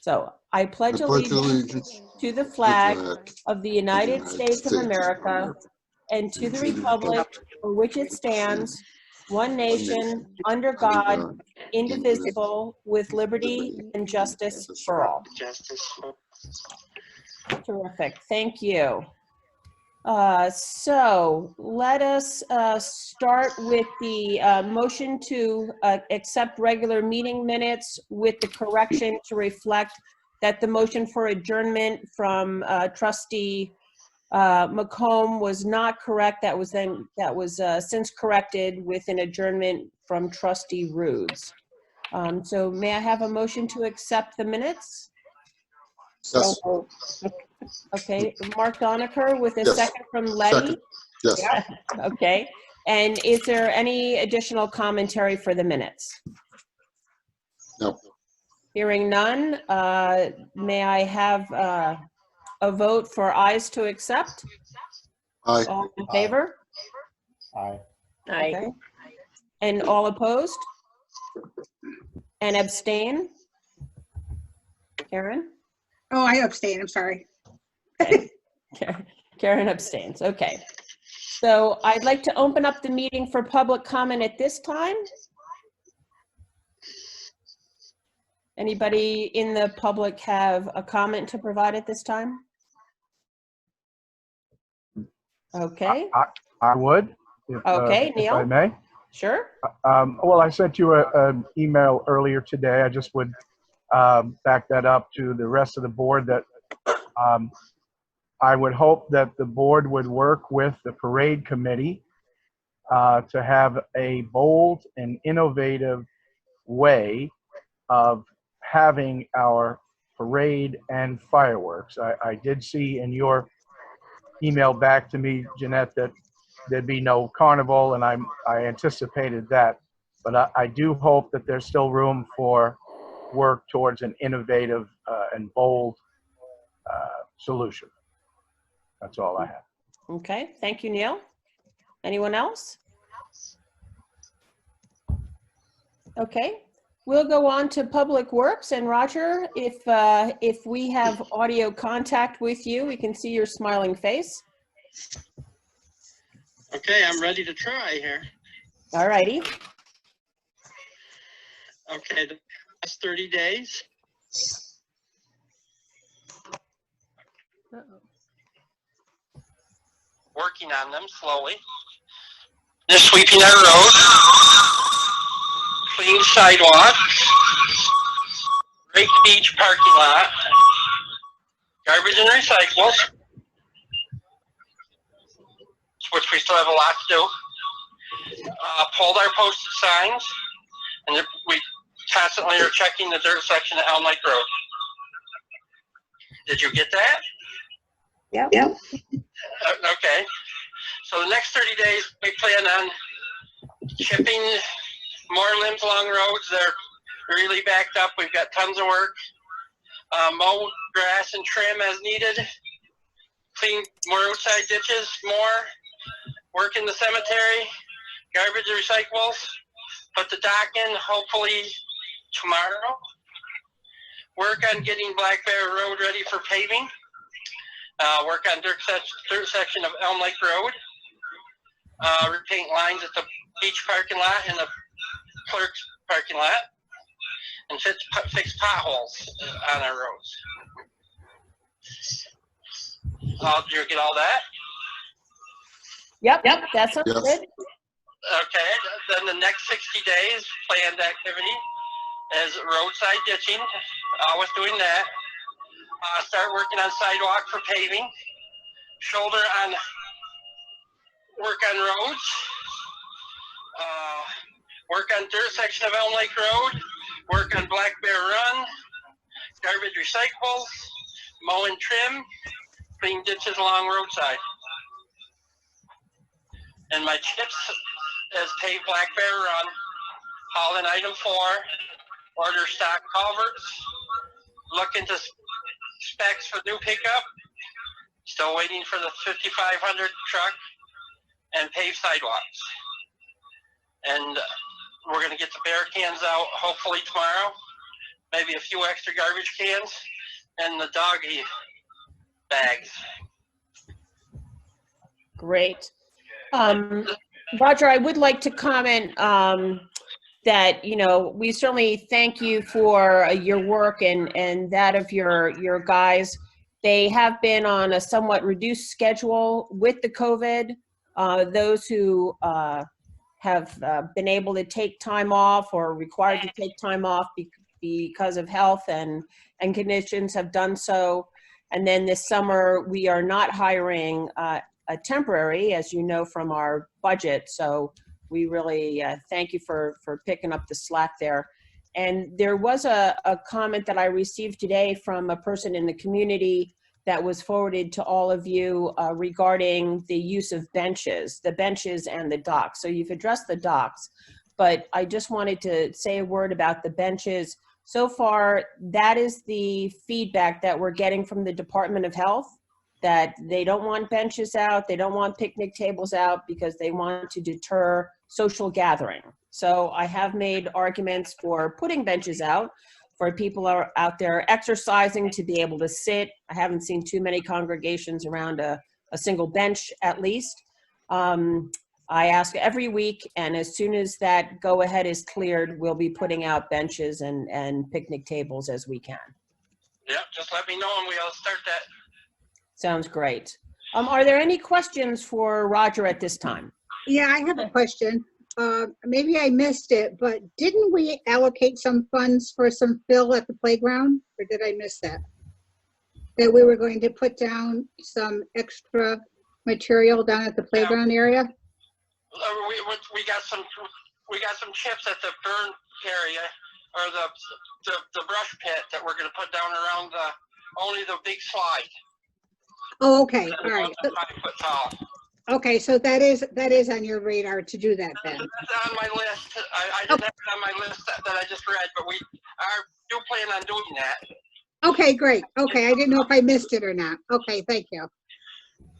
So I pledge allegiance to the flag of the United States of America and to the republic for which it stands, one nation, under God, indivisible, with liberty and justice for all. Terrific. Thank you. So let us start with the motion to accept regular meeting minutes with the correction to reflect that the motion for adjournment from Trustee McComb was not correct. That was since corrected with an adjournment from Trustee Roods. So may I have a motion to accept the minutes? Yes. Okay, Mark Doniker with a Yes. second from Letty. Second. Yes. Okay, and is there any additional commentary for the minutes? No. Hearing none, may I have a vote for ayes to accept? Aye. All in favor? Aye. Okay. And all opposed? And abstain? Karen? Oh, I abstain, I'm sorry. Okay. Karen abstains, okay. So I'd like to open up the meeting for public comment at this time. Anybody in the public have a comment to provide at this time? Okay, I would. Okay, If Neil? I may. sure. Well, I sent you an email earlier today. I just would back that up to the rest of the board that I would hope that the board would work with the parade committee to have a bold and innovative way of having our parade and fireworks. I did see in your email back to me, Jeanette, that there'd be no carnival, and I anticipated that. But I do hope that there's still room for work towards an innovative and bold solution. That's all I have. Okay, thank you, Neil. Anyone else? Okay, we'll go on to Public Works, and Roger, if we have audio contact with you, we can see your smiling face. Okay, I'm ready to try here. All righty. Okay, the past 30 days. Working on them slowly. Just sweeping our road. Clean sidewalks. Great beach parking lot. Garbage and recyclables, which we still have a lot to do. Pulled our posted signs, and we constantly are checking the dirt section of Elm Lake Road. Did you get that? Yep. Okay. So the next 30 days, we plan on chipping more limbs along roads. They're really backed up. We've got tons of work. Mow grass and trim as needed. Clean more roadside ditches, more. Work in the cemetery. Garbage and recyclables. Put the dock in hopefully tomorrow. Work on getting Black Bear Road ready for paving. Work on dirt section of Elm Lake Road. Repaint lines at the beach parking lot and the clerk's parking lot. And fix potholes on our roads. Did you get all that? Yep, that sounds Yes. good. Okay, then the next 60 days planned activity is roadside ditching. Always doing that. Start working on sidewalk for paving. Shoulder on work on roads. Work on dirt section of Elm Lake Road. Work on Black Bear Run. Garbage recyclables. Mow and trim. Clean ditches along roadside. And my tips is pave Black Bear Run. Haul in item 4. Order stock culverts. Look into specs for new pickup. Still waiting for the 5500 truck. And pave sidewalks. And we're going to get the bear cans out hopefully tomorrow. maybe a few extra garbage cans, and the doggy bags. Great. Roger, I would like to comment that, you know, we certainly thank you for your work and that of your guys. They have been on a somewhat reduced schedule with the COVID. Those who have been able to take time off or required to take time off because of health and conditions have done so. And then this summer, we are not hiring a temporary, as you know, from our budget. So we really thank you for picking up the slack there. And there was a comment that I received today from a person in the community that was forwarded to all of you regarding the use of benches, the benches and the docks. So you've addressed the docks, but I just wanted to say a word about the benches. So far, that is the feedback that we're getting from the Department of Health, that they don't want benches out, they don't want picnic tables out because they want to deter social gathering. So I have made arguments for putting benches out for people are out there exercising to be able to sit. I haven't seen too many congregations around a single bench at least. I ask every week, and as soon as that go ahead is cleared, we'll be putting out benches and picnic tables as we can. Yep, just let me know and we'll start that. Sounds great. Are there any questions for Roger at this time? Yeah, I have a question. Maybe I missed it, but didn't we allocate some funds for some fill at the playground? Or did I miss that? That we were going to put down some extra material down at the playground area? We got some chips at the burn area, or the brush pit that we're going to put down around only the big slide. Oh, okay, all right. 5 foot tall. Okay, so that is on your radar to do that then. That's on my list. I didn't have it on my list that I just read, but we do plan on doing that. Okay, great. Okay, I didn't know if I missed it or not. Okay, thank you.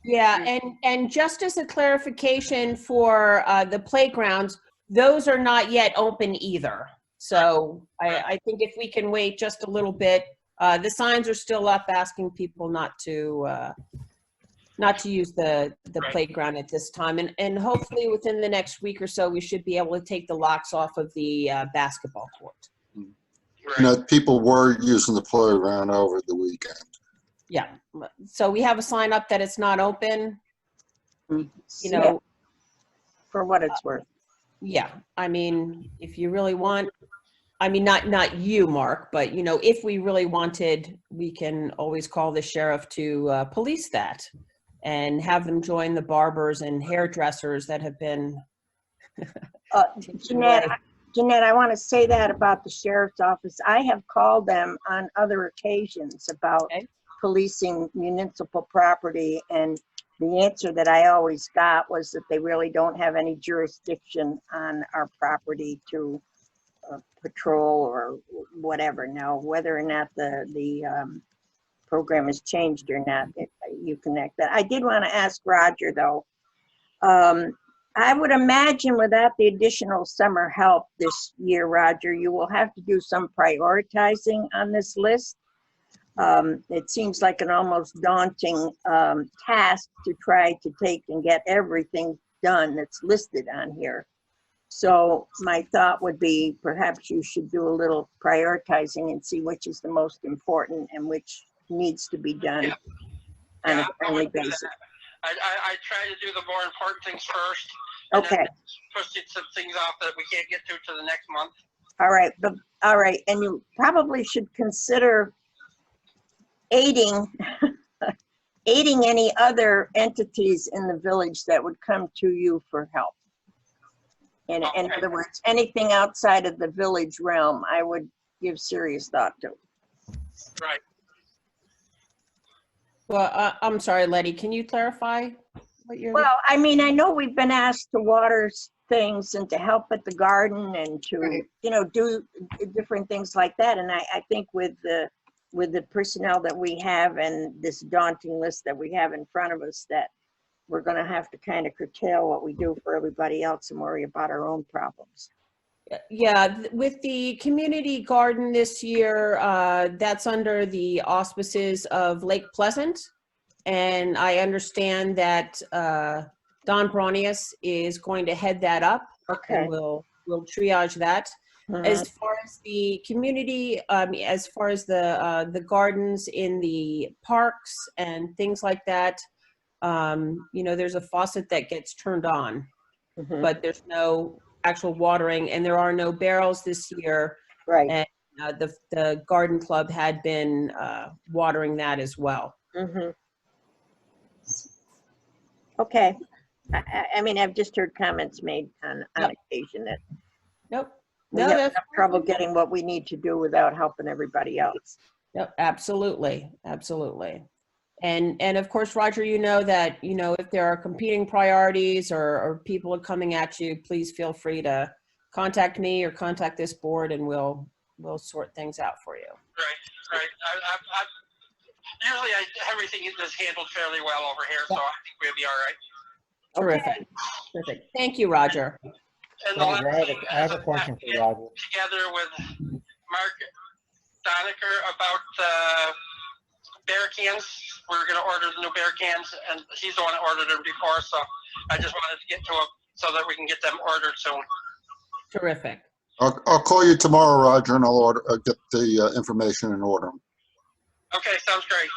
Yeah, and just as a clarification for the playgrounds, those are not yet open either. So I think if we can wait just a little bit, the signs are still up asking people not to use the playground at this time. And hopefully within the next week or so, we should be able to take the locks off of the basketball court. Right. You know, people were using the playground over the weekend. Yeah, so we have a sign up that it's not open, you know. Yeah, for what it's worth. Yeah, I mean, if you really want, I mean, not you, Mark, but, you know, if we really wanted, we can always call the sheriff to police that and have them join the barbers and hairdressers that have been. Jeanette, I want to say that about the sheriff's office. I have called them on other occasions about Okay. policing municipal property, and the answer that I always got was that they really don't have any jurisdiction on our property to patrol or whatever. Now, whether or not the program has changed or not, you connect that. I did want to ask Roger though. I would imagine without the additional summer help this year, Roger, you will have to do some prioritizing on this list. It seems like an almost daunting task to try to take and get everything done that's listed on here. So my thought would be perhaps you should do a little prioritizing and see which is the most important and which needs to be done on a timely basis. I try to do the more important things first. Okay. Push some things off that we can't get to the next month. All right. All right. And you probably should consider aiding any other entities in the village that would come to you for help. In other words, anything outside of the village realm, I would give serious thought to. Right. Well, I'm sorry, Letty, can you clarify what you're? Well, I mean, I know we've been asked to water things and to help at the garden and to, you know, do different things like that. And I think with the personnel that we have and this daunting list that we have in front of us, that we're going to have to kind of curtail what we do for everybody else and worry about our own problems. Yeah, with the community garden this year, that's under the auspices of Lake Pleasant. And I understand that Don Bronius is going to head that up. Okay. And we'll triage that. Mhm. As far as the community, as far as the gardens in the parks and things like that, there's a faucet that gets turned on, Mhm. but there's no actual watering, and there are no barrels this year. Right. And the garden club had been watering that as well. Mm-hmm. Okay. I mean, I've just heard comments made on occasion that Nope. we No, have that's enough trouble getting what we need to do without helping everybody else. Yep, absolutely, absolutely. And of course, Roger, you know that, if there are competing priorities or people are coming at you, please feel free to contact me or contact this board, and we'll sort things out for you. Right. Usually everything is handled fairly well over here, so I think we'll be all right. Terrific. Terrific. Thank you, Roger. And the Roger, last thing I have a is question for get Roger. together with Mark Doniker about the bear cans. We're going to order the new bear cans, and he's the one that ordered them before, so I just wanted to get to him so that we can get them ordered soon. Terrific. I'll call you tomorrow, Roger, and I'll get the information and order them. Okay, sounds great.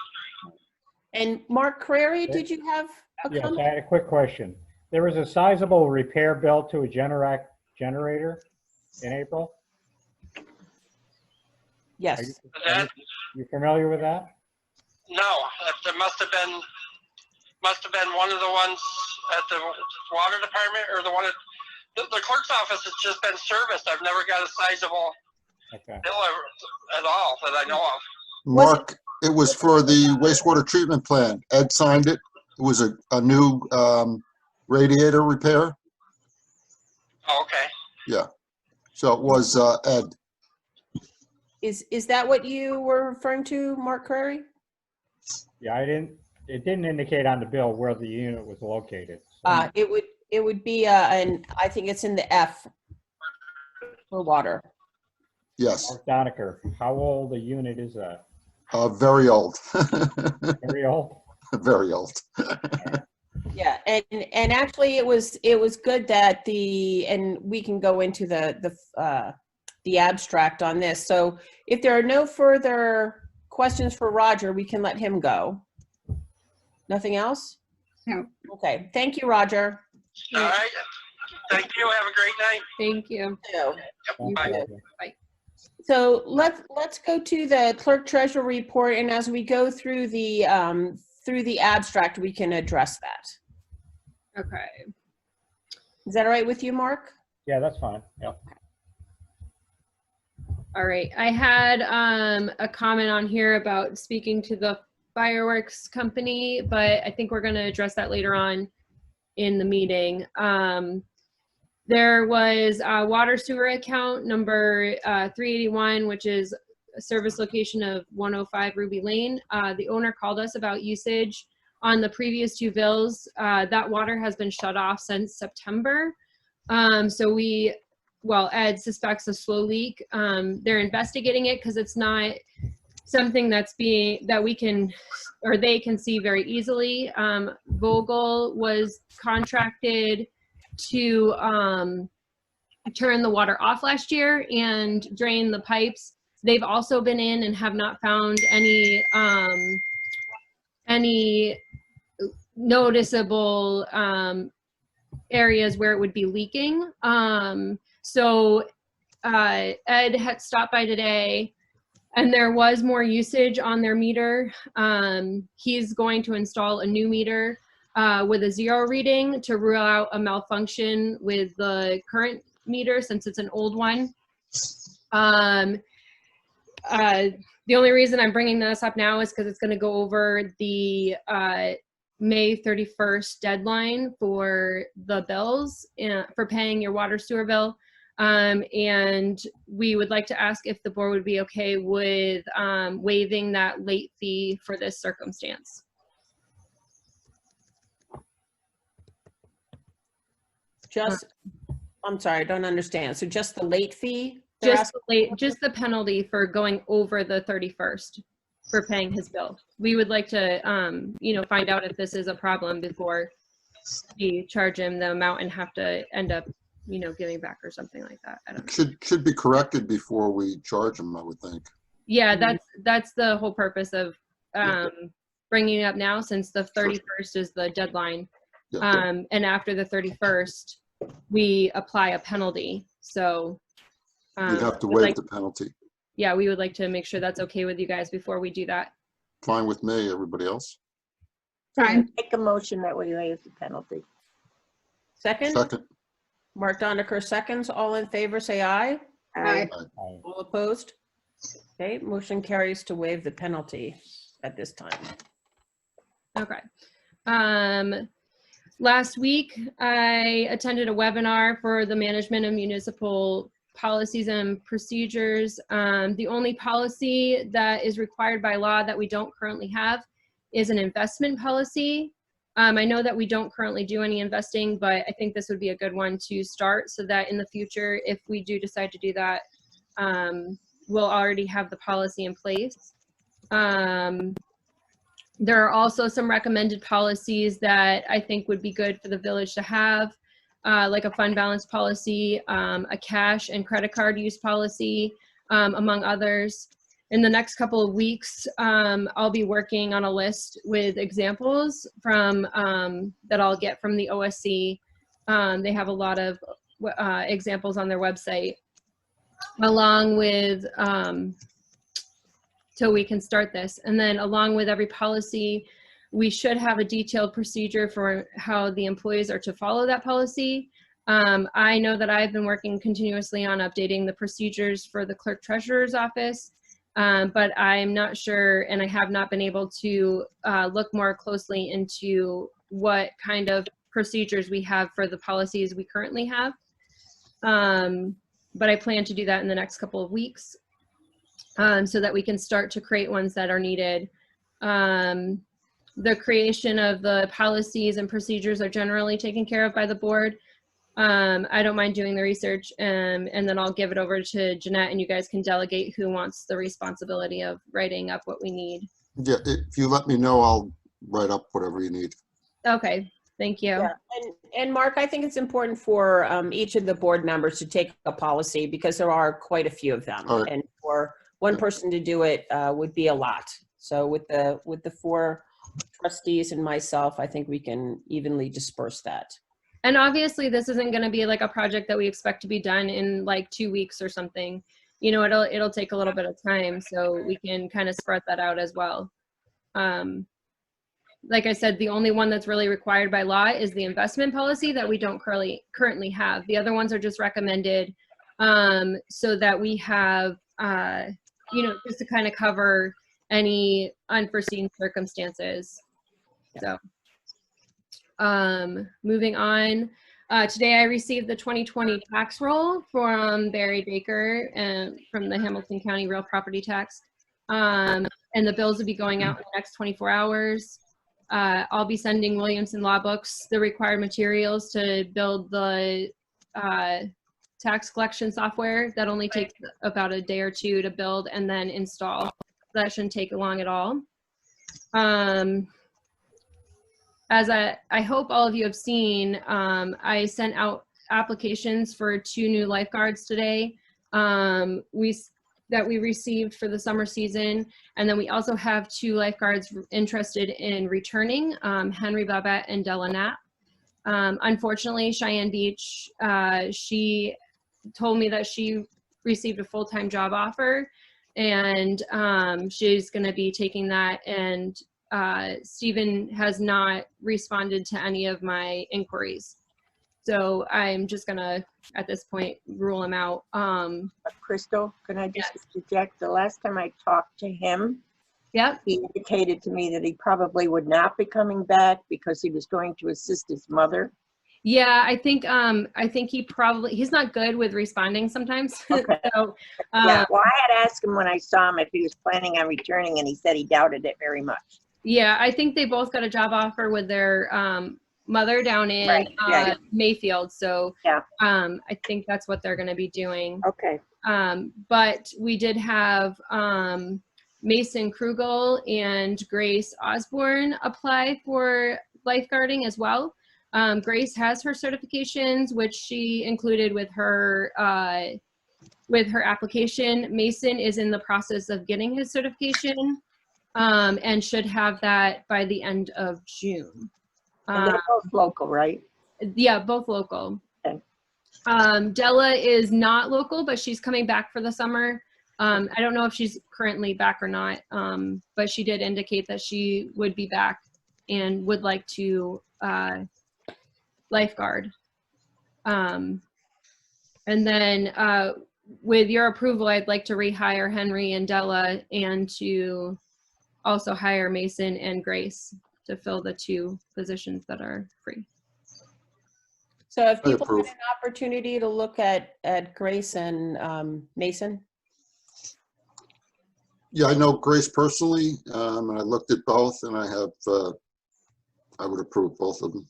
And Mark Crary, did you have a Yes, comment? I had a quick question. There was a sizable repair bill to a Generac generator in April. Yes. You familiar with that? No, there must have been one of the ones at the water department, or the one at the clerk's office has just been serviced. I've never got a sizable Okay. bill at all that I know of. Mark, it was for the wastewater treatment plant. Ed signed it. It was a new radiator repair. Oh, okay. Yeah. So it was Ed. Is that what you were referring to, Mark Crary? Yeah, it didn't indicate on the bill where the unit was located. So It would be, and I think it's in the F for water. Yes. Mark Doniker, how old a unit is that? Very old. Very old? Very old. Yeah, and actually it was good that and we can go into the abstract on this. So if there are no further questions for Roger, we can let him go. Nothing else? No. Okay, thank you, Roger. All right. Thank you. Have a great night. Thank you. Thank Bye. you, Roger. So let's go to the clerk treasurer report, and as we go through the abstract, we can address that. Okay. Is that all right with you, Mark? Yeah, that's fine. Yeah. All right. I had a comment on here about speaking to the fireworks company, but I think we're going to address that later on in the meeting. There was a water sewer account number 381, which is a service location of 105 Ruby Lane. The owner called us about usage on the previous two bills. That water has been shut off since September. So Ed suspects a slow leak. They're investigating it because it's not something that we can, or they can see very easily. Vogel was contracted to turn the water off last year and drain the pipes. They've also been in and have not found any noticeable areas where it would be leaking. So Ed had stopped by today, and there was more usage on their meter. He's going to install a new meter with a 0 reading to rule out a malfunction with the current meter since it's an old one. The only reason I'm bringing this up now is because it's going to go over the May 31st deadline for the bills for paying your water sewer bill. And we would like to ask if the board would be okay with waiving that late fee for this circumstance. Just I'm sorry, I don't understand. So just the late fee? they're Just asking late, for? just the penalty for going over the 31st for paying his bill. We would like to, find out if this is a problem before we charge him the amount and have to end up, giving back or something like that. I don't know. Should be corrected before we charge them, I would think. Yeah, that's the whole purpose of bringing it up now, since the 31st is the deadline. Yeah. And after the 31st, we apply a penalty. So You'd have to we'd waive like- the penalty. yeah, we would like to make sure that's okay with you guys before we do that. Fine with me, everybody else? Fine. Make a motion that we waive the penalty. Second? Second, Mark Doniker seconds. All in favor, say aye. Aye. All opposed? Okay, motion carries to waive the penalty at this time. Okay. Last week, I attended a webinar for the management of municipal policies and procedures. The only policy that is required by law that we don't currently have is an investment policy. I know that we don't currently do any investing, but I think this would be a good one to start so that in the future, if we do decide to do that, we'll already have the policy in place. There are also some recommended policies that I think would be good for the village to have, like a fund balance policy, a cash and credit card use policy, among others. In the next couple of weeks, I'll be working on a list with examples from that I'll get from the OSC. They have a lot of examples on their website, along with so we can start this. And then along with every policy, we should have a detailed procedure for how the employees are to follow that policy. I know that I've been working continuously on updating the procedures for the clerk treasurer's office, but I'm not sure, and I have not been able to look more closely into what kind of procedures we have for the policies we currently have. But I plan to do that in the next couple of weeks. So that we can start to create ones that are needed. The creation of the policies and procedures are generally taken care of by the board. I don't mind doing the research, and then I'll give it over to Jeanette, and you guys can delegate who wants the responsibility of writing up what we need. yeah, if you let me know, I'll write up whatever you need. Okay, thank you. Yeah. And Mark, I think it's important for each of the board members to take a policy because there are quite a few of them. All right. And for one person to do it would be a lot. So with the 4 trustees and myself, I think we can evenly disperse that. And obviously this isn't going to be like a project that we expect to be done in like 2 weeks or something. It'll take a little bit of time, so we can kind of spread that out as well. Like I said, the only one that's really required by law is the investment policy that we don't currently have. The other ones are just recommended so that we have, just to kind of cover any unforeseen circumstances. So, moving on. Today I received the 2020 tax roll from Barry Baker and from the Hamilton County Real Property Tax. And the bills will be going out in the next 24 hours. I'll be sending Williamson Law Books the required materials to build the tax collection software. That only takes about a day or 2 to build and then install. That shouldn't take long at all. As I hope all of you have seen, I sent out applications for 2 new lifeguards today that we received for the summer season. And then we also have 2 lifeguards interested in returning, Henry Babette and Della Knapp. Unfortunately, Cheyenne Beach, she told me that she received a full-time job offer, and she's going to be taking that, and Stephen has not responded to any of my inquiries. So I'm just going to, at this point, rule him out. Crystal, can I just interject? The last time I talked to him, Yep. he indicated to me that he probably would not be coming back because he was going to assist his mother. Yeah, I think he's not good with responding sometimes. Okay. So, Yeah, well, I had asked him when I saw him if he was planning on returning, and he said he doubted it very much. yeah, I think they both got a job offer with their mother down in Right, yeah. Mayfield. So Yeah. I think that's what they're going to be doing. Okay. But we did have Mason Krugel and Grace Osborne apply for lifeguarding as well. Grace has her certifications, which she included with her application. Mason is in the process of getting his certification and should have that by the end of June. And they're both local, right? Yeah, both local. Okay. Della is not local, but she's coming back for the summer. I don't know if she's currently back or not, but she did indicate that she would be back and would like to lifeguard. And then with your approval, I'd like to rehire Henry and Della and to also hire Mason and Grace to fill the 2 positions that are free. So if I people had approve. an opportunity to look at Grace and Mason, Yeah, I know Grace personally, and I looked at both, and I would approve both of them.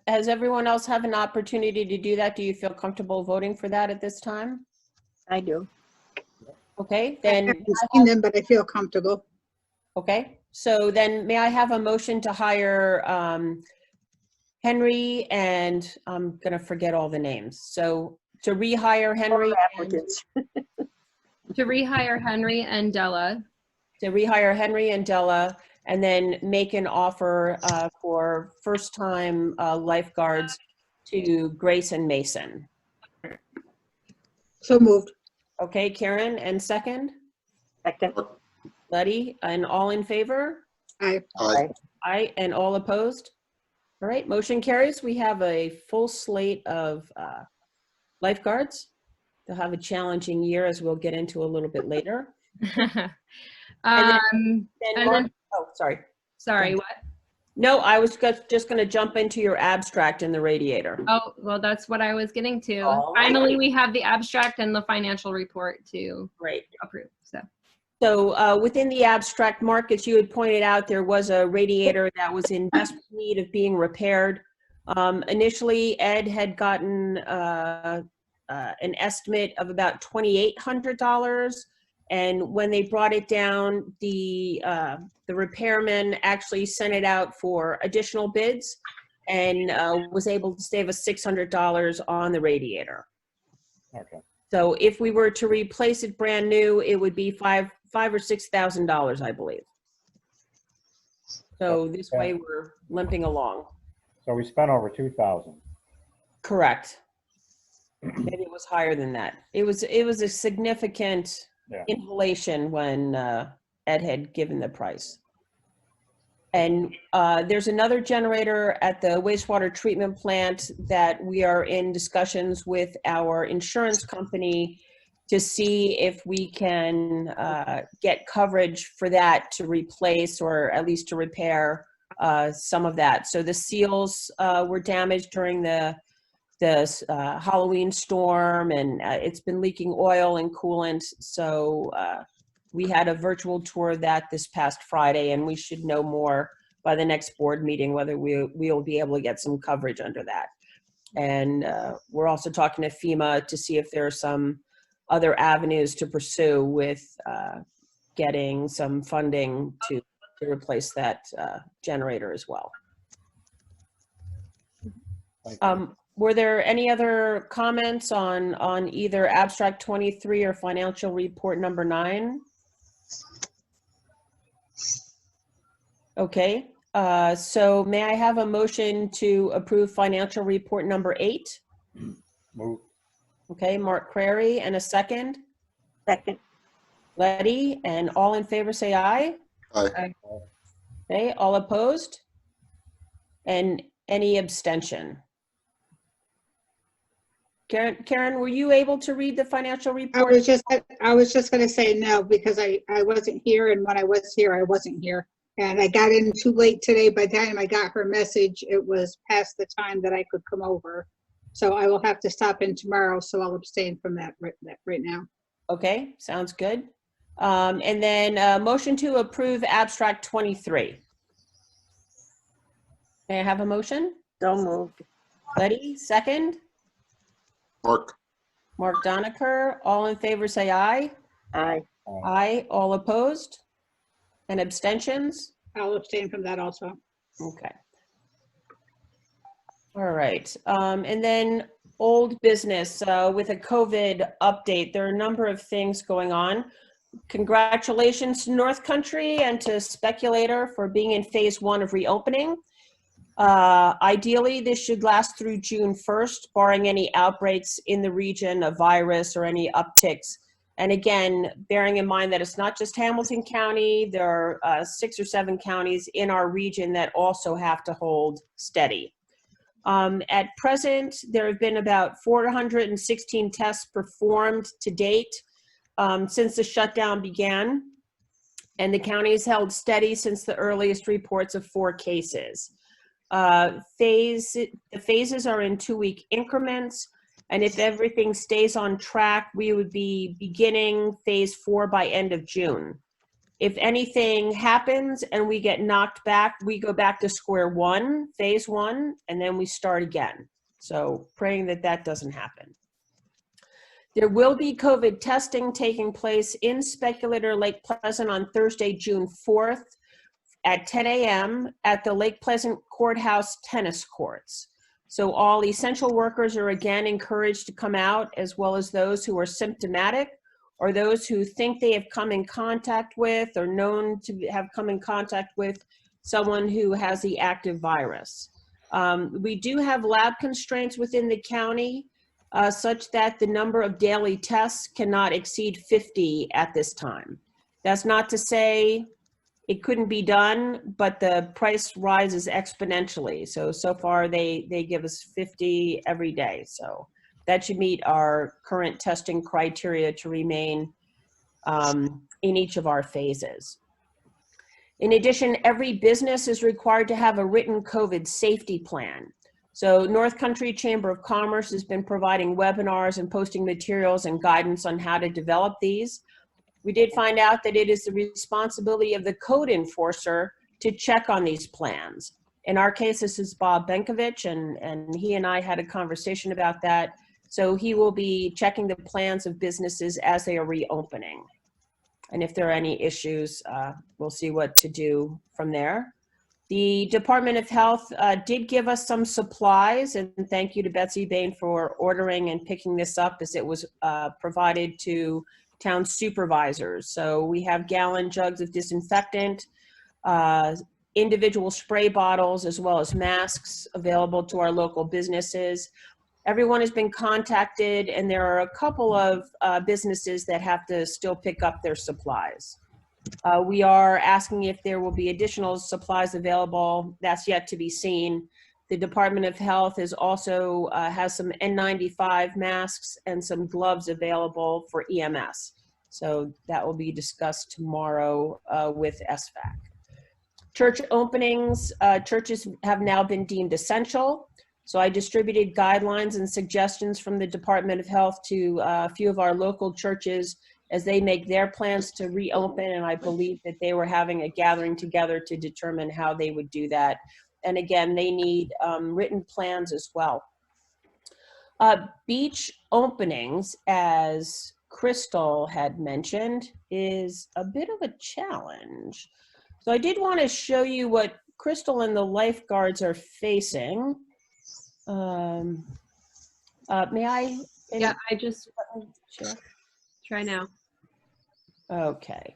has everyone else have an opportunity to do that? Do you feel comfortable voting for that at this time? I do. Okay, I then, haven't seen them, but I feel comfortable. okay. So then may I have a motion to hire Henry and I'm going to forget all the names. So to rehire Henry, Both and, applicants. To rehire Henry and Della. Della, and then make an offer for first-time lifeguards to Grace and Mason. So moved. Okay, Karen, and second? Second. Letty, and all in favor? Aye. Aye. Aye, and all opposed? All right, motion carries. We have a full slate of lifeguards. They'll have a challenging year, as we'll get into a little bit later. And then, Oh, sorry. sorry, what? No, I was just going to jump into your abstract in the radiator. Oh, well, that's what I was getting to. All right. Finally, we have the abstract and the financial report to Great. approve. So within the abstract, Mark, as you had pointed out, there was a radiator that was in desperate need of being repaired. Initially, Ed had gotten an estimate of about $2,800. And when they brought it down, the repairman actually sent it out for additional bids and was able to save us $600 on the radiator. Okay. So if we were to replace it brand new, it would be $5,000 or $6,000, I believe. So this way we're limping along. So we spent over 2,000. Correct. Maybe it was higher than that. It was a significant inhalation when Ed had given the price. And there's another generator at the wastewater treatment plant that we are in discussions with our insurance company to see if we can get coverage for that to replace or at least to repair some of that. So the seals were damaged during the Halloween storm, and it's been leaking oil and coolant. So we had a virtual tour of that this past Friday, and we should know more by the next board meeting whether we'll be able to get some coverage under that. And we're also talking to FEMA to see if there are some other avenues to pursue with getting some funding to replace that generator as well. Were there any other comments on either abstract 23 or financial report number 9? Okay, so may I have a motion to approve financial report number 8? Move. Okay, Mark Crary, and a second? Second. Letty, and all in favor say aye. Aye. Okay, all opposed? And any abstention? Karen, were you able to read the financial I report? was just gonna say no, because I wasn't here, and when I was here, I wasn't here. And I got in too late today. By the time I got her message, it was past the time that I could come over. So I will have to stop in tomorrow, so I'll abstain from that right now. Okay, sounds good. And then motion to approve abstract 23. May I have a motion? So moved. Letty, second. Mark, Mark Doniker, all in favor, say aye. Aye. Aye, all opposed? And abstentions? I'll abstain from that also. Okay. All right, and then old business with a COVID update. There are a number of things going on. Congratulations to North Country and to Speculator for being in phase 1 of reopening. Ideally, this should last through June 1st, barring any outbreaks in the region of virus or any upticks. And again, bearing in mind that it's not just Hamilton County, there are 6 or 7 counties in our region that also have to hold steady. At present, there have been about 416 tests performed to date since the shutdown began, and the county has held steady since the earliest reports of 4 cases. The phases are in 2-week increments, and if everything stays on track, we would be beginning phase 4 by end of June. If anything happens and we get knocked back, we go back to square one, phase 1, and then we start again. So praying that that doesn't happen. There will be COVID testing taking place in Speculator Lake Pleasant on Thursday, June 4th at 10 a.m. at the Lake Pleasant Courthouse tennis courts. So all essential workers are again encouraged to come out, as well as those who are symptomatic or those who think they have come in contact with or known to have come in contact with someone who has the active virus. We do have lab constraints within the county such that the number of daily tests cannot exceed 50 at this time. That's not to say it couldn't be done, but the price rises exponentially. So far they give us 50 every day. So that should meet our current testing criteria to remain in each of our phases. In addition, every business is required to have a written COVID safety plan. So North Country Chamber of Commerce has been providing webinars and posting materials and guidance on how to develop these. We did find out that it is the responsibility of the code enforcer to check on these plans. In our case, this is Bob Benkovich, and he and I had a conversation about that. So he will be checking the plans of businesses as they are reopening. And if there are any issues, we'll see what to do from there. The Department of Health did give us some supplies, and thank you to Betsy Bain for ordering and picking this up as it was provided to town supervisors. So we have gallon jugs of disinfectant, individual spray bottles, as well as masks available to our local businesses. Everyone has been contacted, and there are a couple of businesses that have to still pick up their supplies. We are asking if there will be additional supplies available. That's yet to be seen. The Department of Health is also has some N95 masks and some gloves available for EMS. So that will be discussed tomorrow with SVAC. Church openings, churches have now been deemed essential. So I distributed guidelines and suggestions from the Department of Health to a few of our local churches as they make their plans to reopen, and I believe that they were having a gathering together to determine how they would do that. And again, they need written plans as well. Beach openings, as Crystal had mentioned, is a bit of a challenge. So I did want to show you what Crystal and the lifeguards are facing. May I? Yeah, I just try now. Okay.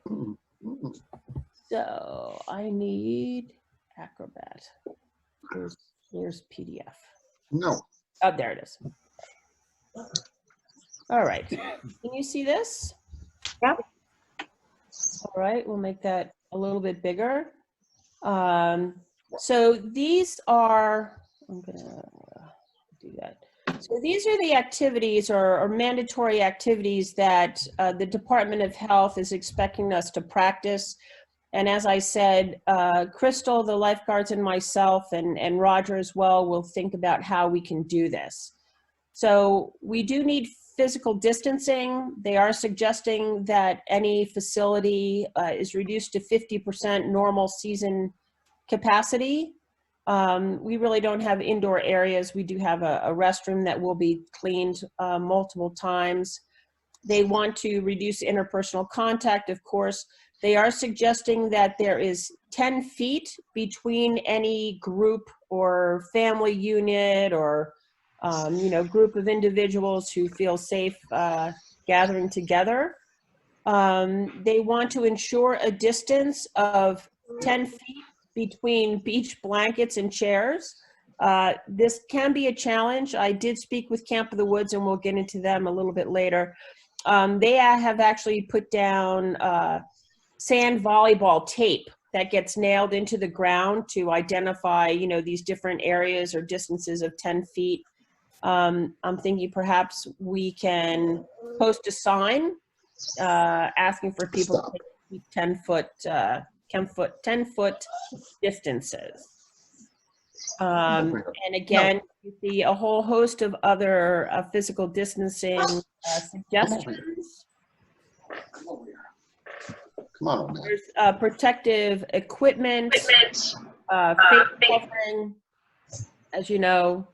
So I need Acrobat. Here's PDF. no, Oh, there it is. All right. Can you see this? Yep. All right, we'll make that a little bit bigger. So these are, I'm gonna do that. So these are the activities or mandatory activities that the Department of Health is expecting us to practice. And as I said, Crystal, the lifeguards, and myself, and Roger as well, will think about how we can do this. So we do need physical distancing. They are suggesting that any facility is reduced to 50% normal season capacity. We really don't have indoor areas. We do have a restroom that will be cleaned multiple times. They want to reduce interpersonal contact, of course. They are suggesting that there is 10 feet between any group or family unit or group of individuals who feel safe gathering together. They want to ensure a distance of 10 feet between beach blankets and chairs. This can be a challenge. I did speak with Camp of the Woods, and we'll get into them a little bit later. They have actually put down sand volleyball tape that gets nailed into the ground to identify, these different areas or distances of 10 feet. I'm thinking perhaps we can post a sign asking for people to keep 10 foot distances. And again, you see a whole host of other physical distancing suggestions. Come on, man. There's protective equipment, face covering, as you know.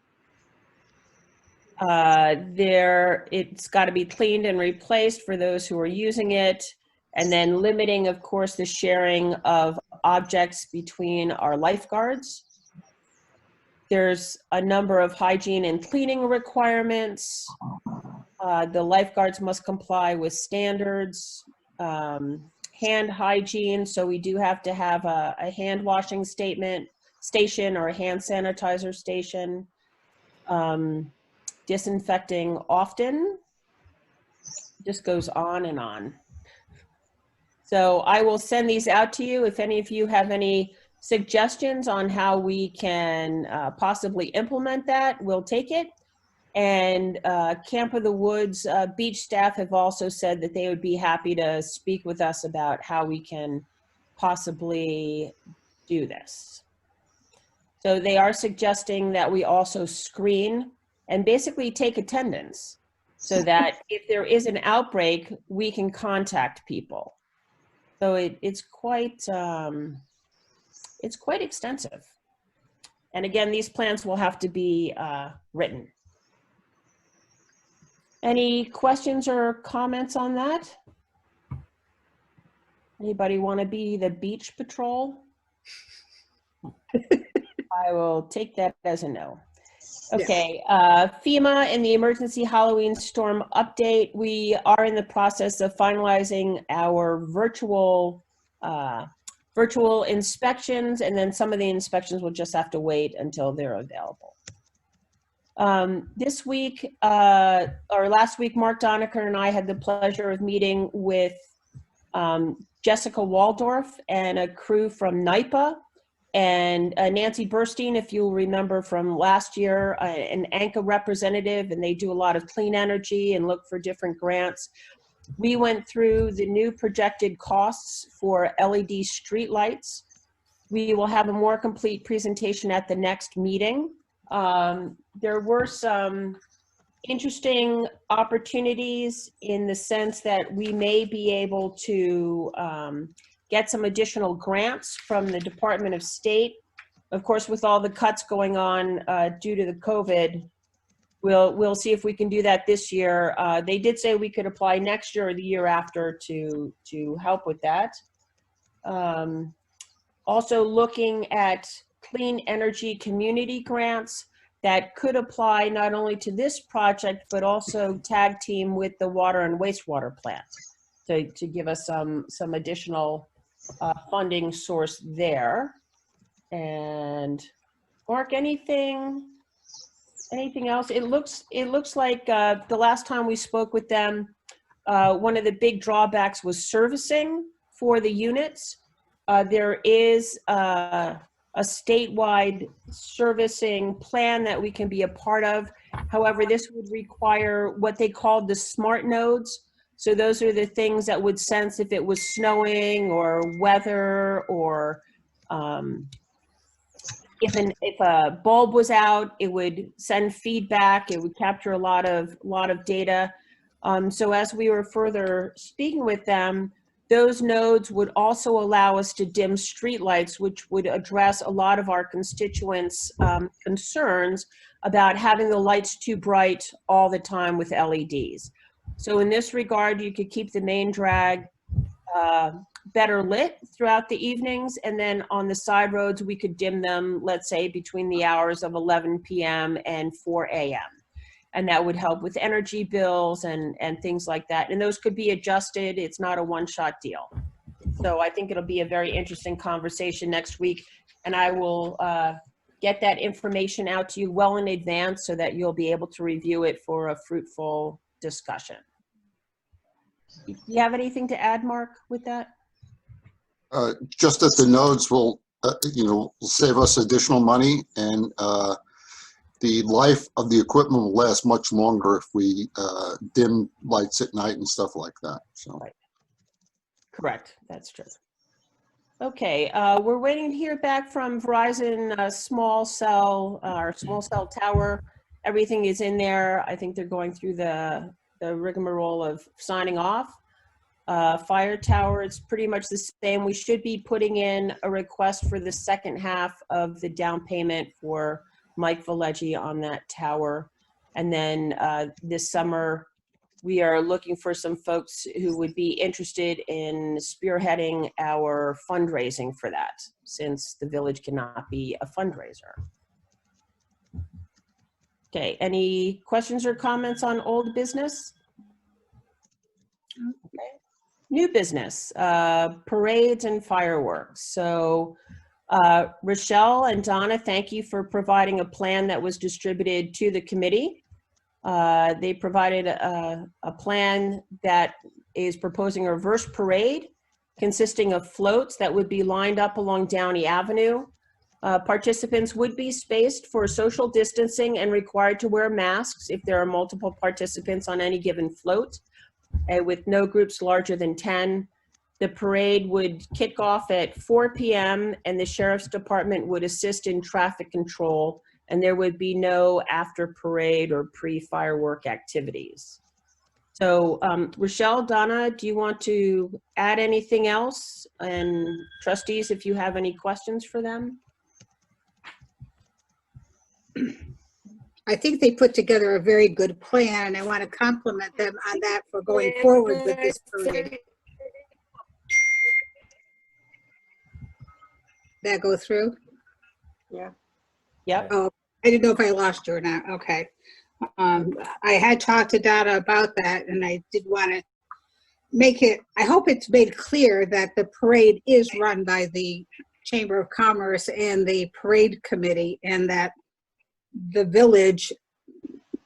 It's got to be cleaned and replaced for those who are using it, and then limiting, of course, the sharing of objects between our lifeguards. There's a number of hygiene and cleaning requirements. The lifeguards must comply with standards. Hand hygiene, so we do have to have a hand washing station or a hand sanitizer station. Disinfecting often. Just goes on and on. So I will send these out to you. If any of you have any suggestions on how we can possibly implement that, we'll take it. And Camp of the Woods beach staff have also said that they would be happy to speak with us about how we can possibly do this. So they are suggesting that we also screen and basically take attendance so that if there is an outbreak, we can contact people. So it's quite extensive. And again, these plans will have to be written. Any questions or comments on that? Anybody want to be the beach patrol? I will take that as a no. Okay, FEMA and the emergency Halloween storm update. We are in the process of finalizing our virtual inspections, and then some of the inspections will just have to wait until they're available. This week, or last week, Mark Donaker and I had the pleasure of meeting with Jessica Waldorf and a crew from NYPA, and Nancy Burstein, if you'll remember from last year, an ANCA representative, and they do a lot of clean energy and look for different grants. We went through the new projected costs for LED streetlights. We will have a more complete presentation at the next meeting. There were some interesting opportunities in the sense that we may be able to get some additional grants from the Department of State. Of course, with all the cuts going on due to the COVID, we'll see if we can do that this year. They did say we could apply next year or the year after to help with that. Also looking at clean energy community grants that could apply not only to this project, but also tag team with the water and wastewater plant to give us some additional funding source there. And Mark, anything else? It looks like the last time we spoke with them, one of the big drawbacks was servicing for the units. There is a statewide servicing plan that we can be a part of. However, this would require what they called the smart nodes. So those are the things that would sense if it was snowing or weather, or if a bulb was out, it would send feedback. It would capture a lot of data. So as we were further speaking with them, those nodes would also allow us to dim streetlights, which would address a lot of our constituents' concerns about having the lights too bright all the time with LEDs. So in this regard, you could keep the main drag better lit throughout the evenings, and then on the side roads, we could dim them, let's say, between the hours of 11 p.m. and 4 a.m. And that would help with energy bills and things like that. And those could be adjusted. It's not a one-shot deal. So I think it'll be a very interesting conversation next week. And I will get that information out to you well in advance so that you'll be able to review it for a fruitful discussion. Do you have anything to add, Mark, with that? Just that the nodes will, will save us additional money, and the life of the equipment will last much longer if we dim lights at night and stuff like that. So. Right. Correct. That's true. Okay, we're waiting to hear back from Verizon small cell tower. Everything is in there. I think they're going through the rigmarole of signing off. Fire tower, it's pretty much the same. We should be putting in a request for the second half of the down payment for Mike Valleggi on that tower. And then this summer, we are looking for some folks who would be interested in spearheading our fundraising for that, since the village cannot be a fundraiser. Okay, any questions or comments on old business? Okay. New business, parades and fireworks. So Rochelle and Donna, thank you for providing a plan that was distributed to the committee. They provided a plan that is proposing a reverse parade consisting of floats that would be lined up along Downey Avenue. Participants would be spaced for social distancing and required to wear masks if there are multiple participants on any given float, with no groups larger than 10. The parade would kick off at 4 p.m. and the Sheriff's Department would assist in traffic control, and there would be no after parade or pre-firework activities. So Rochelle, Donna, do you want to add anything else? And trustees, if you have any questions for them? I think they put together a very good plan, and I want to compliment them on that for going forward with this parade. That go through? Yeah. Yep. Oh, I didn't know if I lost you or not. Okay. I had talked to Donna about that, and I did want to make it, I hope it's made clear that the parade is run by the Chamber of Commerce and the parade committee, and that the village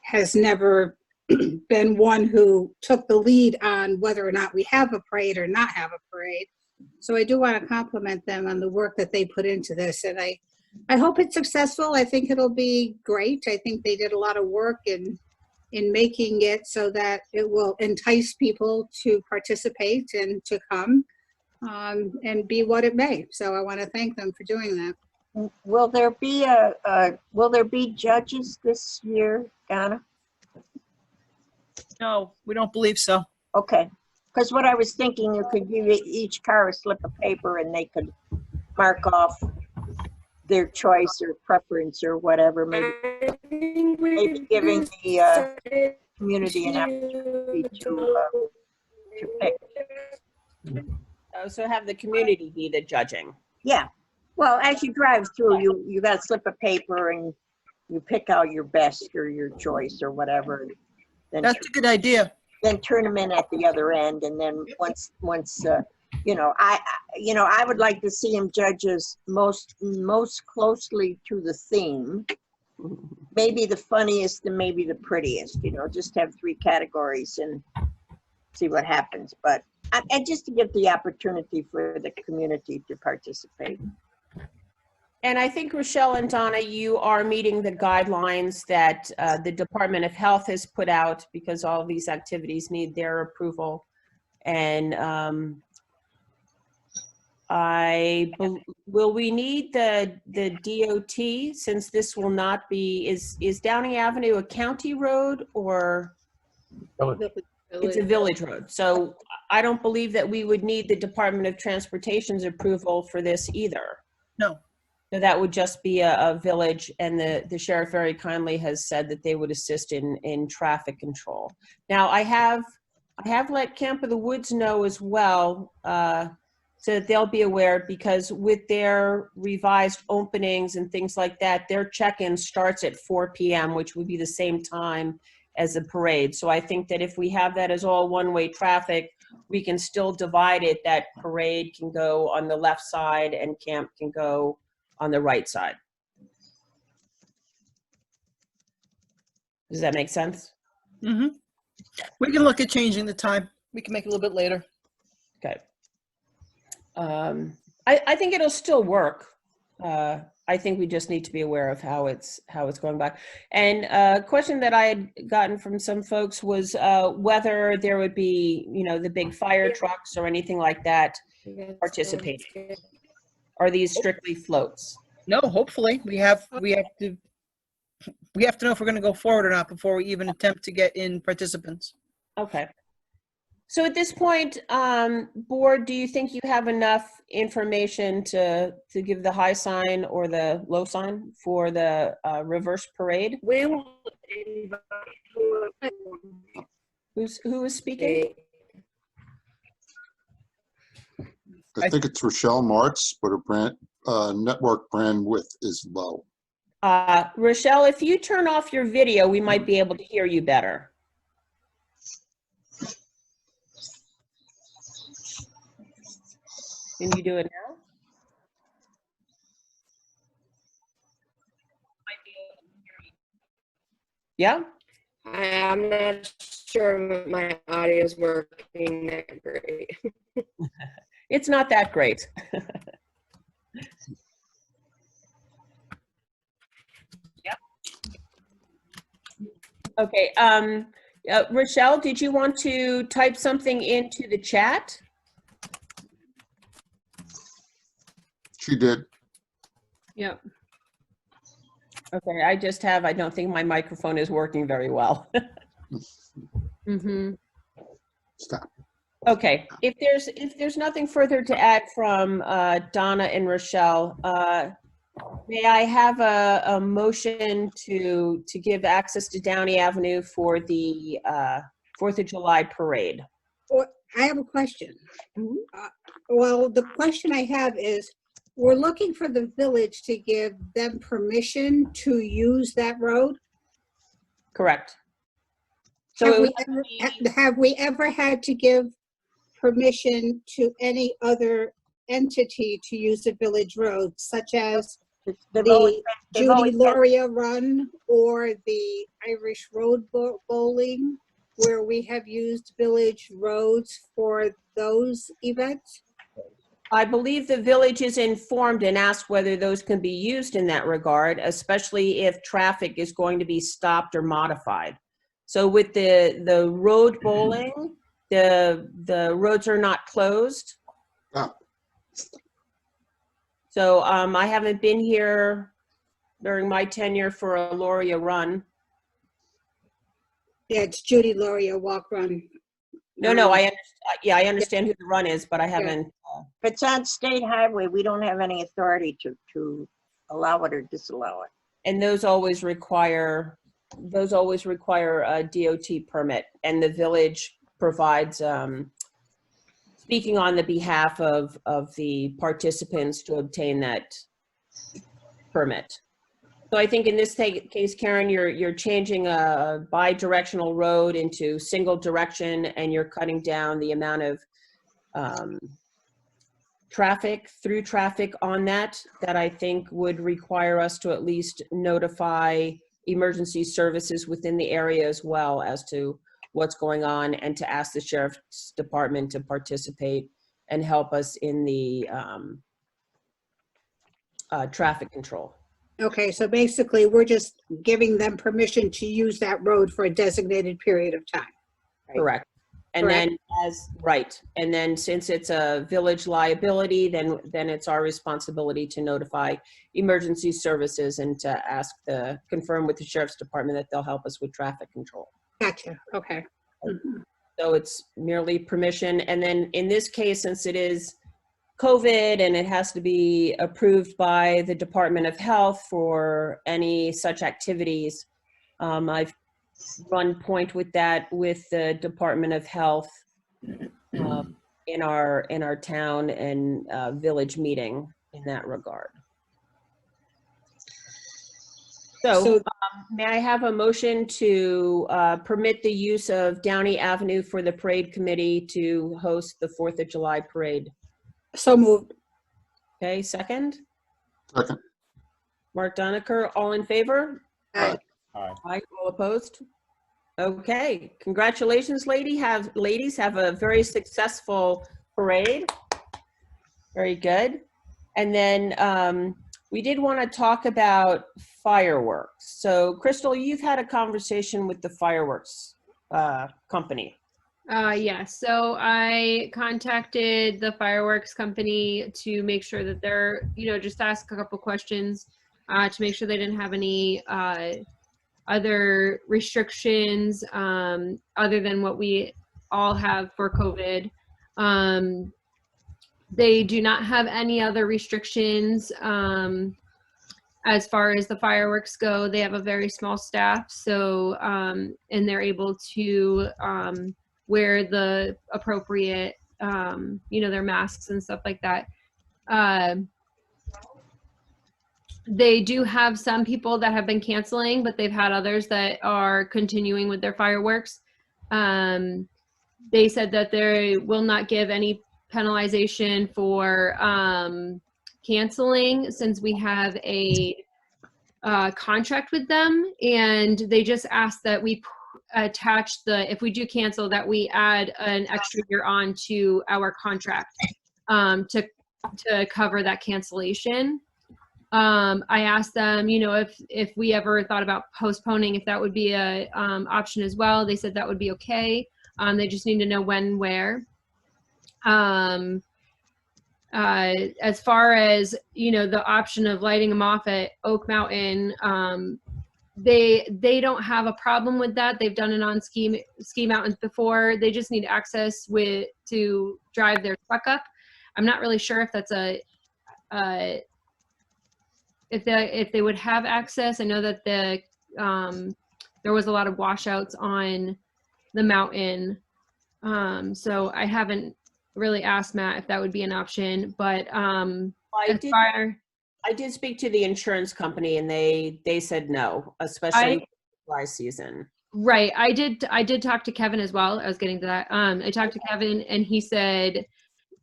has never been one who took the lead on whether or not we have a parade or not have a parade. So I do want to compliment them on the work that they put into this, and I hope it's successful. I think it'll be great. I think they did a lot of work in making it so that it will entice people to participate and to come and be what it may. So I want to thank them for doing that. Will there be judges this year, Donna? No, we don't believe so. Okay, because what I was thinking, you could give each car a slip of paper and they could mark off their choice or preference or whatever, maybe giving the community an opportunity to pick. So have the community be the judging. Yeah, well, as you drive through, you got a slip of paper and you pick out your best or your choice or whatever. Then That's a good idea. Then turn them in at the other end, and then once I would like to see them judges most closely to the theme, maybe the funniest and maybe the prettiest, just have 3 categories and see what happens. But and just to give the opportunity for the community to participate. And I think, Rochelle and Donna, you are meeting the guidelines that the Department of Health has put out, because all of these activities need their approval. And will we need the DOT, since this will not be, is Downey Avenue a county road or? Village. It's a village road. So I don't believe that we would need the Department of Transportation's approval for this either. No. So that would just be a village, and the sheriff very kindly has said that they would assist in traffic control. Now, I have let Camp of the Woods know as well, so that they'll be aware, because with their revised openings and things like that, their check-in starts at 4 p.m., which would be the same time as the parade. So I think that if we have that as all one-way traffic, we can still divide it, that parade can go on the left side and camp can go on the right side. Does that make sense? Mm-hmm. We can look at changing the time. We can make it a little bit later. Okay. I think it'll still work. I think we just need to be aware of how it's going by. And a question that I had gotten from some folks was whether there would be, the big fire trucks or anything like that participating. Are these strictly floats? No, hopefully we have to know if we're going to go forward or not before we even attempt to get in participants. Okay. So at this point, board, do you think you have enough information to give the high sign or the low sign for the reverse parade? We will invite Who is speaking? I think it's Rochelle Martz, but her network bandwidth is low. Rochelle, if you turn off your video, we might be able to hear you better. Can you do it now? Yeah? I'm not sure my audio is working that great. It's not that great. Yep. Okay. Rochelle, did you want to type something into the chat? She did. Yep. Okay, I don't think my microphone is working very well. Mm-hmm. Stop. Okay, if there's nothing further to add from Donna and Rochelle, may I have a motion to give access to Downey Avenue for the 4th of July parade? Well, I have a question. Mhm. Well, the question I have is, we're looking for the village to give them permission to use that road. Correct. So Have we ever had to give permission to any other entity to use the village road, such as They've always the they've always Judy been- Loria Run or the Irish Road Bowling, where we have used village roads for those events? I believe the village is informed and asked whether those can be used in that regard, especially if traffic is going to be stopped or modified. So with the road bowling, the roads are not closed. Yeah. So I haven't been here during my tenure for a Loria Run. Yeah, it's Judy Loria Walk Run. No, I understand who the run is, but I haven't. If it's on state highway, we don't have any authority to allow it or disallow it. And those always require a DOT permit, and the village provides, speaking on the behalf of the participants to obtain that permit. So I think in this case, Karen, you're changing a bi-directional road into single direction, and you're cutting down the amount of through traffic on that I think would require us to at least notify emergency services within the area as well as to what's going on, and to ask the sheriff's department to participate and help us in the traffic control. Okay, so basically, we're just giving them permission to use that road for a designated period of time. Correct. And then and then since it's a village liability, then it's our responsibility to notify emergency services and to confirm with the sheriff's department that they'll help us with traffic control. Gotcha, okay. Mhm. So it's merely permission. And then in this case, since it is COVID and it has to be approved by the Department of Health for any such activities, I've run point with that with the Department of Health in our town and village meeting in that regard. So may I have a motion to permit the use of Downey Avenue for the parade committee to host the 4th of July parade? So moved. Okay, second? Second. Mark Doniker, all in favor? Aye. Aye, all opposed? Okay, congratulations, ladies. Have a very successful parade. Very good. And then we did want to talk about fireworks. So Crystal, you've had a conversation with the fireworks company. Yes, so I contacted the fireworks company to make sure that they're, just ask a couple questions to make sure they didn't have any other restrictions other than what we all have for COVID. They do not have any other restrictions as far as the fireworks go. They have a very small staff, so and they're able to wear the appropriate, their masks and stuff like that. They do have some people that have been canceling, but they've had others that are continuing with their fireworks. They said that they will not give any penalization for canceling since we have a contract with them, and they just asked that we attach if we do cancel, that we add an extra year on to our contract to cover that cancellation. I asked them, if we ever thought about postponing, if that would be a option as well. They said that would be okay. They just need to know when, where. As far as, the option of lighting them off at Oak Mountain, they don't have a problem with that. They've done it on ski mountains before. They just need access to drive their truck up. I'm not really sure if that's if they would have access. I know that there was a lot of washouts on the mountain. So I haven't really asked Matt if that would be an option, but I did speak to the insurance company and they said no, especially dry season. Right. I did talk to Kevin as well. I was getting to that. I talked to Kevin and he said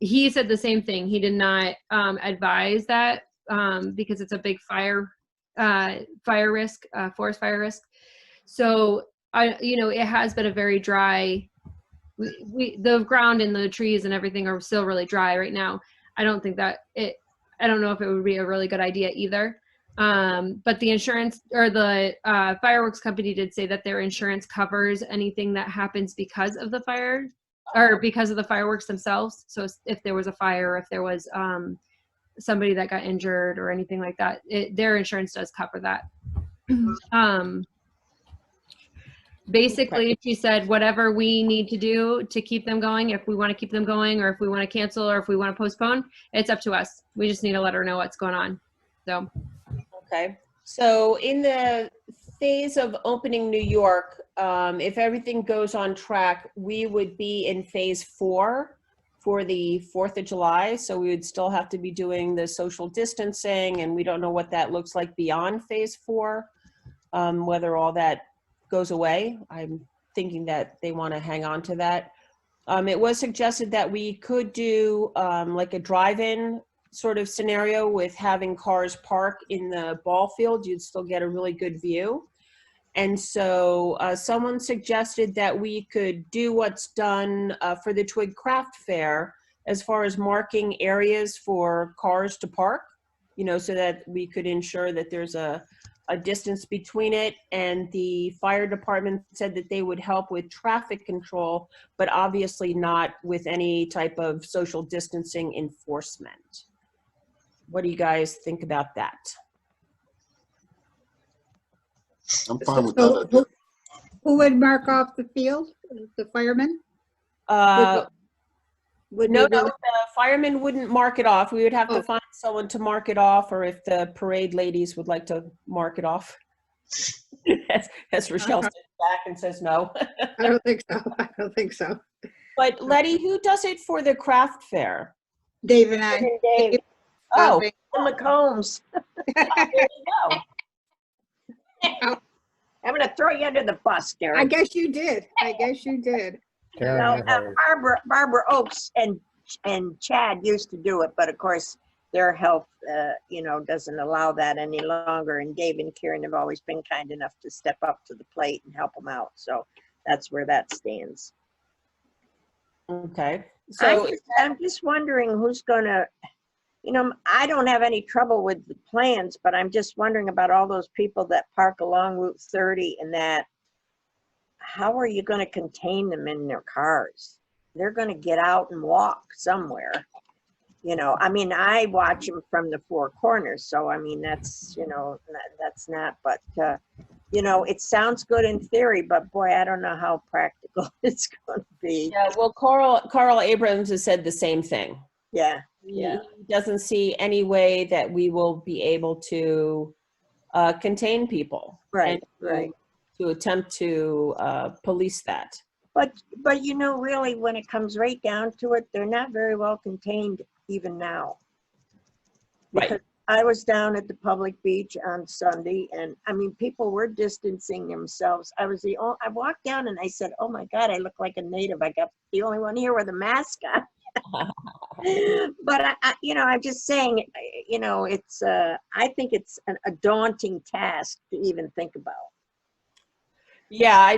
the same thing. He did not advise that because it's a big fire risk, forest fire risk. So it has been a very dry, the ground and the trees and everything are still really dry right now. I don't know if it would be a really good idea either. But the insurance or the fireworks company did say that their insurance covers anything that happens because of the fire or because of the fireworks themselves. So if there was a fire, if there was somebody that got injured or anything like that, their insurance does cover that. Basically, she said whatever we need to do to keep them going, if we want to keep them going or if we want to cancel or if we want to postpone, it's up to us. We just need to let her know what's going on. So. Okay. So in the phase of opening New York, if everything goes on track, we would be in phase 4 for the 4th of July. So we would still have to be doing the social distancing, and we don't know what that looks like beyond phase 4, whether all that goes away. I'm thinking that they want to hang on to that. It was suggested that we could do like a drive-in sort of scenario with having cars park in the ball field. You'd still get a really good view. And so someone suggested that we could do what's done for the Twig Craft Fair as far as marking areas for cars to park, so that we could ensure that there's a distance between it. And the fire department said that they would help with traffic control, but obviously not with any type of social distancing enforcement. What do you guys think about that? I'm fine with that. Who would mark off the field? The firemen? Would No, we no, really? the firemen wouldn't mark it off. We would have to Oh. find someone to mark it off, or if the parade ladies would like to mark it off. As Rochelle steps back and says no. I don't think so. I don't think so. But Letty, who does it for the craft fair? Dave and I. Dave, Oh, the McCombs. there you go. I'm gonna throw you under the bus, I Karen. guess you did. I guess you did. Karen, Well, you're hired. Barbara Oakes and Chad used to do it, but of course their health, doesn't allow that any longer. And Dave and Karen have always been kind enough to step up to the plate and help them out. So that's where that stands. Okay. So I'm just wondering who's gonna, I don't have any trouble with the plans, but I'm just wondering about all those people that park along Route 30 and that. How are you gonna contain them in their cars? They're gonna get out and walk somewhere. I watch them from the four corners. So, that's, that's not, but, it sounds good in theory, but boy, I don't know how practical it's going to be. yeah, well, Carl Abrams has said the same thing. Yeah. He doesn't see any way that we will be able to contain people. Right, and right. To attempt to police that. But really, when it comes right down to it, they're not very well contained even now. Right. Because I was down at the public beach on Sunday, and people were distancing themselves. I walked down and I said, "Oh my God, I look like a native. I got the only one here with a mask on." But I'm just saying, it's I think it's a daunting task to even think about. Yeah,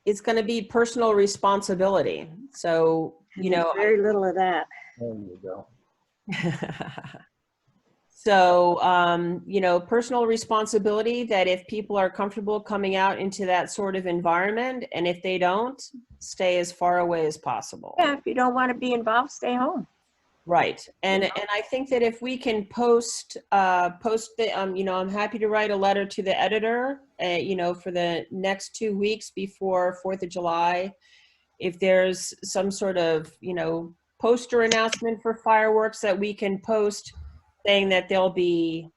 it's going to be personal responsibility. So, There's very little of that. There you go. So, personal responsibility that if people are comfortable coming out into that sort of environment, and if they don't, stay as far away as possible. Yeah, if you don't want to be involved, stay home. Right. And I think that if we can post the, I'm happy to write a letter to the editor, for the next 2 weeks before 4th of July. If there's some sort of, poster announcement for fireworks that we can post saying that there'll be,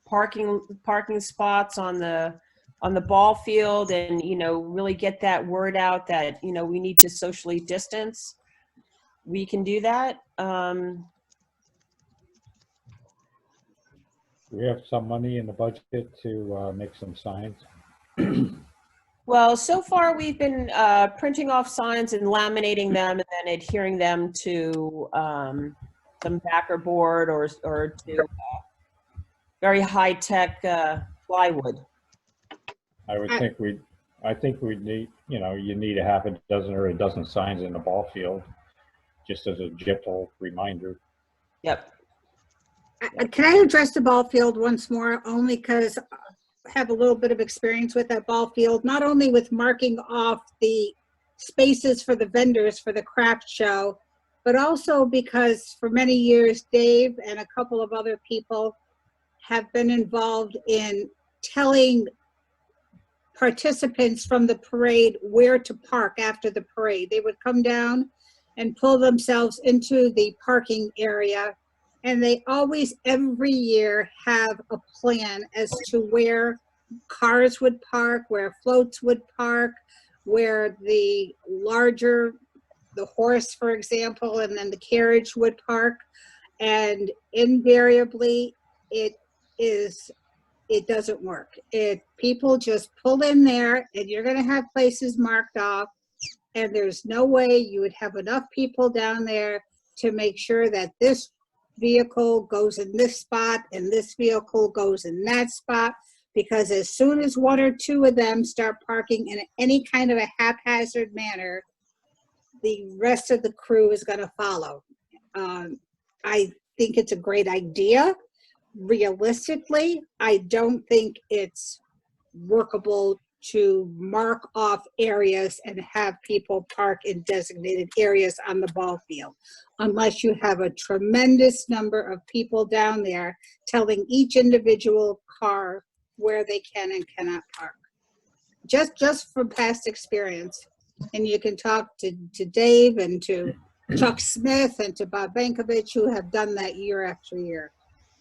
parking spots on the ball field, and, really get that word out that, we need to socially distance. We can do that. We have some money in the budget to make some signs. Well, so far we've been printing off signs and laminating them, and then adhering them to some backer board or to very high-tech plywood. I think we'd need, you need a half a dozen or a dozen signs in the ball field, just as a gentle reminder. Yep. Can I address the ball field once more, only because I have a little bit of experience with that ball field, not only with marking off the spaces for the vendors for the craft show, but also because for many years, Dave and a couple of other people have been involved in telling participants from the parade where to park after the parade. They would come down and pull themselves into the parking area, and they always, every year, have a plan as to where cars would park, where floats would park, where the larger, the horse, for example, and then the carriage would park. And invariably, it doesn't work. People just pull in there, and you're going to have places marked off, and there's no way you would have enough people down there to make sure that this vehicle goes in this spot and this vehicle goes in that spot, because as soon as one or two of them start parking in any kind of a haphazard manner, the rest of the crew is going to follow. I think it's a great idea. Realistically, I don't think it's workable to mark off areas and have people park in designated areas on the ball field, unless you have a tremendous number of people down there telling each individual car where they can and cannot park. Just from past experience. and you can talk to Dave and to Chuck Smith and to Bob Bankovich, who have done that year after year.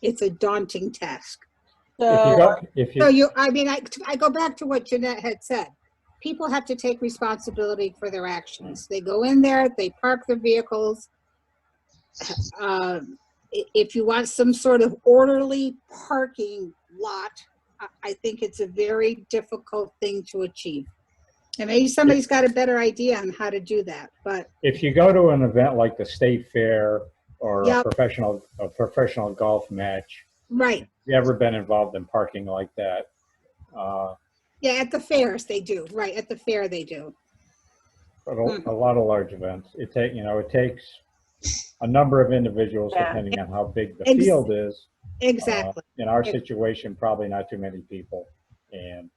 It's a daunting task. So, I go back to what Jeanette had said. People have to take responsibility for their actions. They go in there, they park their vehicles. If you want some sort of orderly parking lot, I think it's a very difficult thing to achieve. And maybe somebody's got a better idea on how to do that, but. If you go to an event like the state fair or Yep. a professional golf match, Right. if you've ever been involved in parking like that, Yeah, at the fairs they do. Right, at the fair they do. but a lot of large events, it takes a number of individuals, Yeah. depending on how big the field is. Exactly. In our situation, probably not too many people, and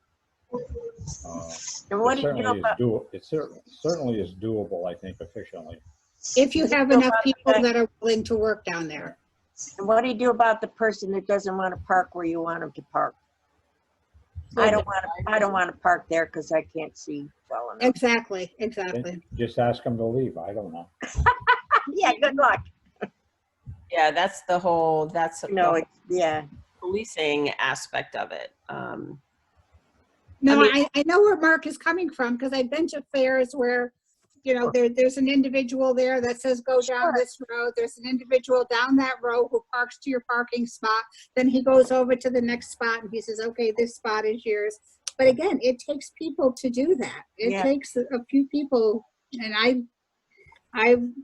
And what do you do about, it certainly is doable, I think, efficiently. If you have enough people that are willing to work down there. and what do you do about the person that doesn't want to park where you want them to park? I don't want to park there because I can't see well enough. Exactly. Just ask them to leave. I don't know. Yeah, good luck. yeah, that's the whole, Yeah. policing aspect of it. No, I mean- I know where Mark is coming from because I've been to fairs where, there's an individual there that says, go down this road. There's an individual down that road who parks to your parking spot. Then he goes over to the next spot and he says, okay, this spot is yours. But again, it takes people to do that. It takes a few people, and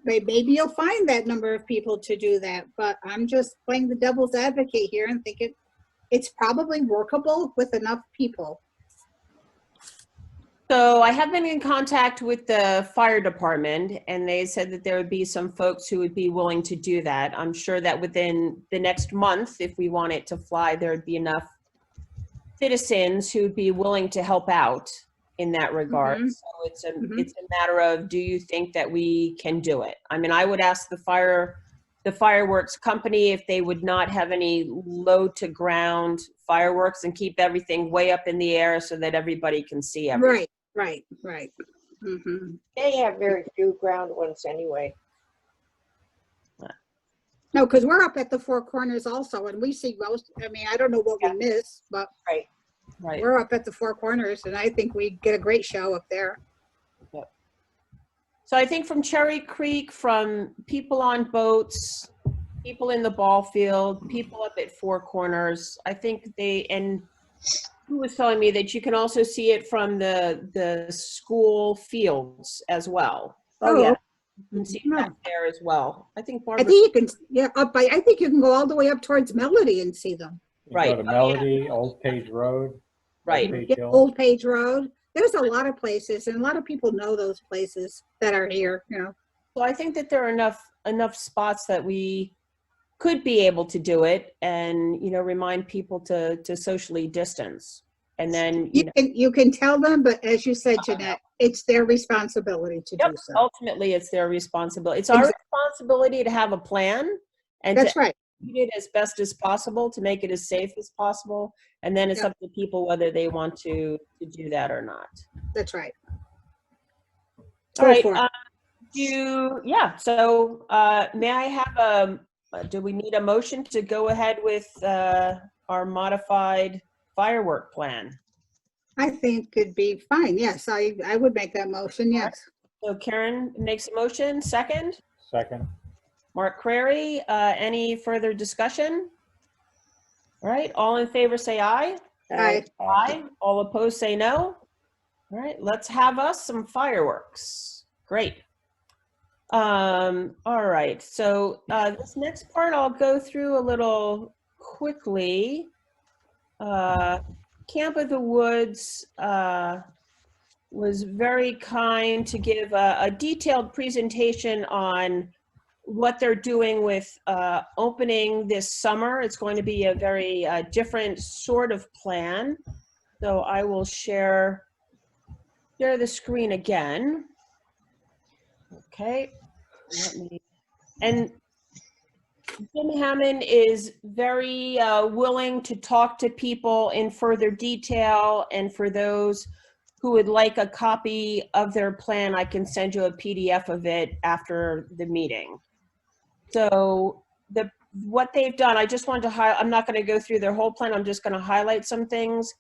maybe you'll find that number of people to do that, but I'm just playing the devil's advocate here and thinking it's probably workable with enough people. So I have been in contact with the fire department, and they said that there would be some folks who would be willing to do that. I'm sure that within the next month, if we want it to fly, there would be enough citizens who'd be willing to help out in that regard. Mhm. So it's a matter of, do you think that we can do it? I mean, I would ask the fireworks company if they would not have any low to ground fireworks and keep everything way up in the air so that everybody can see everything. Right. Mhm. They have very few ground ones anyway. No, because we're up at the Four Corners also, and we see most, I don't know what we miss, but Right. we're up at the Four Corners, and I think we get a great show up there. So I think from Cherry Creek, from people on boats, people in the ball field, people up at Four Corners, I think and who was telling me that you can also see it from the school fields as well. Oh, yeah. You can see it up there as well. I think I Barbara. think you can, I think you can go all the way up towards Melody and see them. You Right. Go to Melody, Old Page Road. Right. Page Yeah, Hill. Old Page Road. There's a lot of places, and a lot of people know those places that are here, So I think that there are enough spots that we could be able to do it, and remind people to socially distance, and then You can tell them, but as you said, Jeanette, it's their responsibility to do so. ultimately it's their responsibility. It's our responsibility to have a plan and That's to right. execute it as best as possible to make it as safe as possible, and then it's up to people whether they want to do that or not. That's right. All right. for it. So may I have do we need a motion to go ahead with our modified firework plan? I think it'd be fine. Yes, I would make that motion. Yes. So Karen makes a motion, second. Second. Mark Crary, any further discussion? All right, all in favor say aye. Aye. Aye. All opposed say no. All right, let's have us some fireworks. Great. All right, so this next part I'll go through a little quickly. Camp of the Woods was very kind to give a detailed presentation on what they're doing with opening this summer. It's going to be a very different sort of plan. So I will share the screen again. Okay. And Jim Hammond is very willing to talk to people in further detail, and for those who would like a copy of their plan, I can send you a PDF of it after the meeting. So what they've done, I just wanted to highlight, I'm not going to go through their whole plan, I'm just going to highlight some things.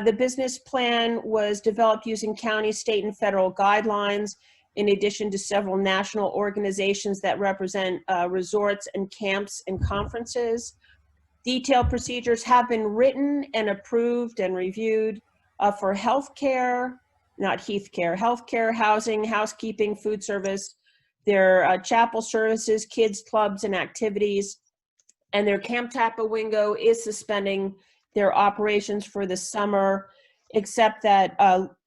The business plan was developed using county, state, and federal guidelines, in addition to several national organizations that represent resorts and camps and conferences. Detailed procedures have been written and approved and reviewed for healthcare, not Heathcare, healthcare, housing, housekeeping, food service, their chapel services, kids clubs and activities, and their Camp Tapawingo is suspending their operations for the summer, except that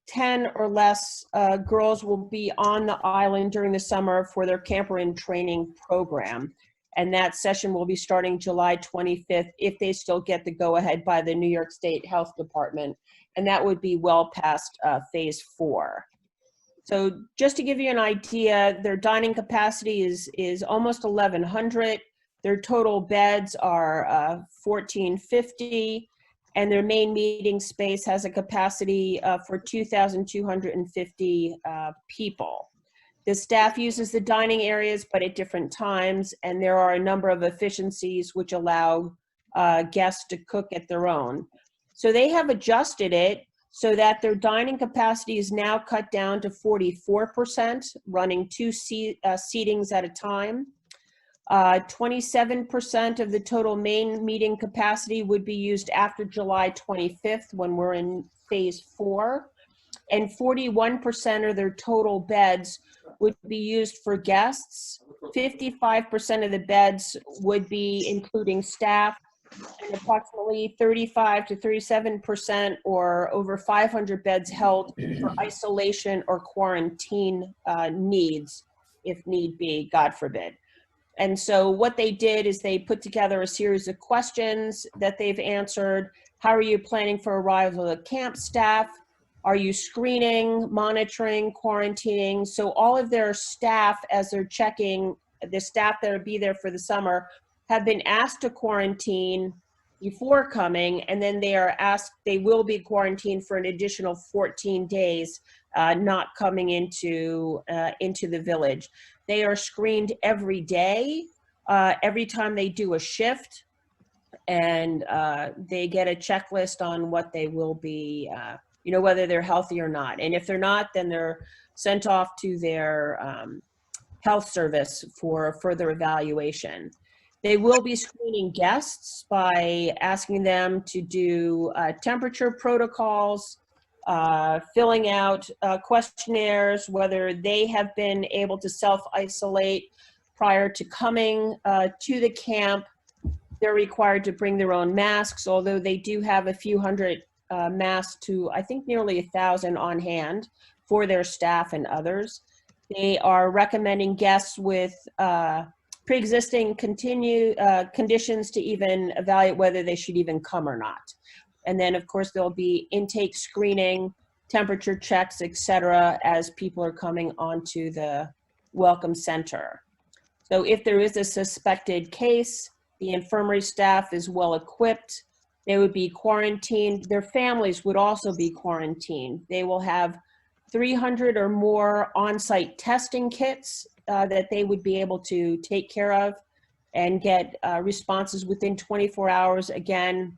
10 or less girls will be on the island during the summer for their camper in training program. And that session will be starting July 25th if they still get the go-ahead by the New York State Health Department. And that would be well past phase 4. So just to give you an idea, their dining capacity is almost 1,100. Their total beds are 1,450. And their main meeting space has a capacity for 2,250 people. The staff uses the dining areas, but at different times, and there are a number of efficiencies which allow guests to cook at their own. So they have adjusted it so that their dining capacity is now cut down to 44%, running 2 seatings at a time. 27% of the total main meeting capacity would be used after July 25th when we're in phase 4. And 41% of their total beds would be used for guests. 55% of the beds would be including staff, and approximately 35 to 37% or over 500 beds held for isolation or quarantine needs, if need be, God forbid. And so what they did is they put together a series of questions that they've answered. How are you planning for arrival of camp staff? Are you screening, monitoring, quarantining? So all of their staff, as they're checking, the staff that will be there for the summer, have been asked to quarantine before coming, and then they are asked, they will be quarantined for an additional 14 days, not coming into the village. They are screened every day, every time they do a shift, and they get a checklist on what they will be, whether they're healthy or not. And if they're not, then they're sent off to their health service for further evaluation. They will be screening guests by asking them to do temperature protocols, filling out questionnaires, whether they have been able to self-isolate prior to coming to the camp. They're required to bring their own masks, although they do have a few hundred masks to, I think, nearly 1,000 on hand for their staff and others. They are recommending guests with pre-existing conditions to even evaluate whether they should even come or not. And then, of course, there'll be intake screening, temperature checks, etc., as people are coming onto the welcome center. So if there is a suspected case, the infirmary staff is well equipped. They would be quarantined. Their families would also be quarantined. They will have 300 or more on-site testing kits that they would be able to take care of and get responses within 24 hours. Again,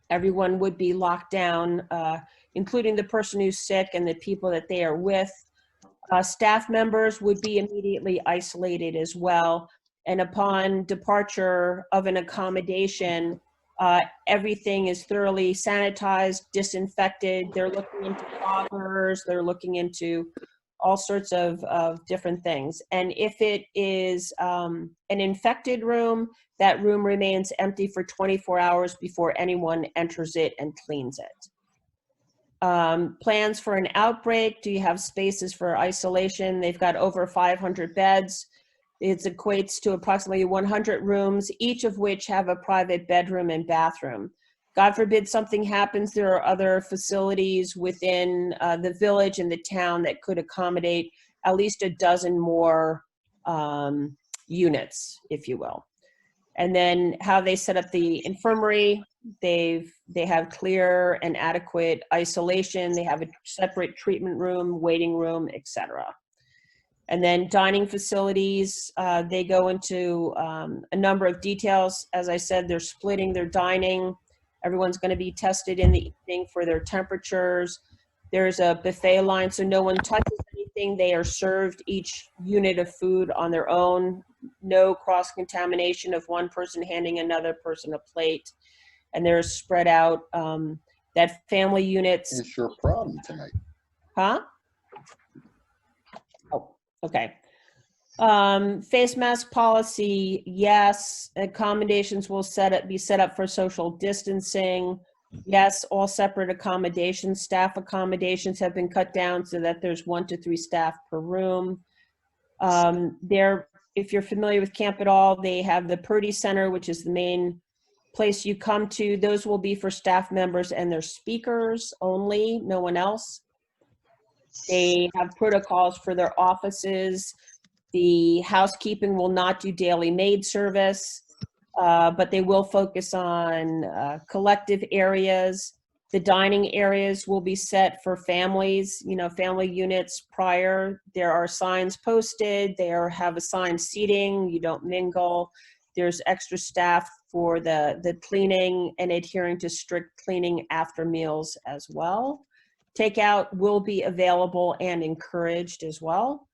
everyone would be locked down, including the person who's sick and the people that they are with. Staff members would be immediately isolated as well. And upon departure of an accommodation, everything is thoroughly sanitized, disinfected. They're looking into foggers, they're looking into all sorts of different things. And if it is an infected room, that room remains empty for 24 hours before anyone enters it and cleans it. Plans for an outbreak. Do you have spaces for isolation? They've got over 500 beds. It equates to approximately 100 rooms, each of which have a private bedroom and bathroom. God forbid something happens, there are other facilities within the village and the town that could accommodate at least a dozen more units, if you will. And then how they set up the infirmary. They have clear and adequate isolation. They have a separate treatment room, waiting room, etc. And then dining facilities, they go into a number of details. As I said, they're splitting their dining. Everyone's going to be tested in the evening for their temperatures. There's a buffet line, so no one touches anything. They are served each unit of food on their own. No cross-contamination of one person handing another person a plate. And they're spread out. That family units. It's your problem tonight. Huh? Oh, okay. Face mask policy, yes. Accommodations will be set up for social distancing. Yes, all separate accommodations. Staff accommodations have been cut down so that there's 1 to 3 staff per room. If you're familiar with camp at all, they have the Purdy Center, which is the main place you come to. Those will be for staff members and their speakers only, no one else. They have protocols for their offices. The housekeeping will not do daily maid service, but they will focus on collective areas. The dining areas will be set for families, family units prior. There are signs posted. They have assigned seating. You don't mingle. There's extra staff for the cleaning and adhering to strict cleaning after meals as well. Takeout will be available and encouraged as well.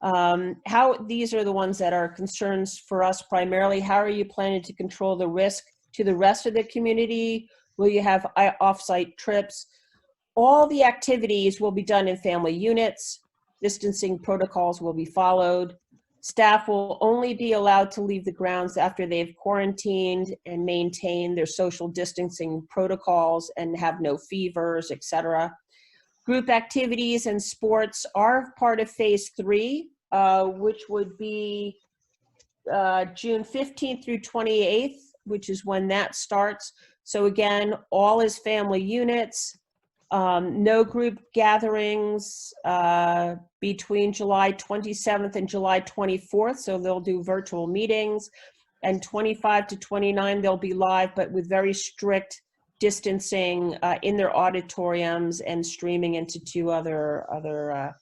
These are the ones that are concerns for us primarily. How are you planning to control the risk to the rest of the community? Will you have off-site trips? All the activities will be done in family units. Distancing protocols will be followed. Staff will only be allowed to leave the grounds after they've quarantined and maintained their social distancing protocols and have no fevers, etc. Group activities and sports are part of phase 3, which would be June 15th through 28th, which is when that starts. So again, all is family units, no group gatherings between July 27th and July 24th. So they'll do virtual meetings, and 25 to 29, they'll be live, but with very strict distancing in their auditoriums and streaming into 2 other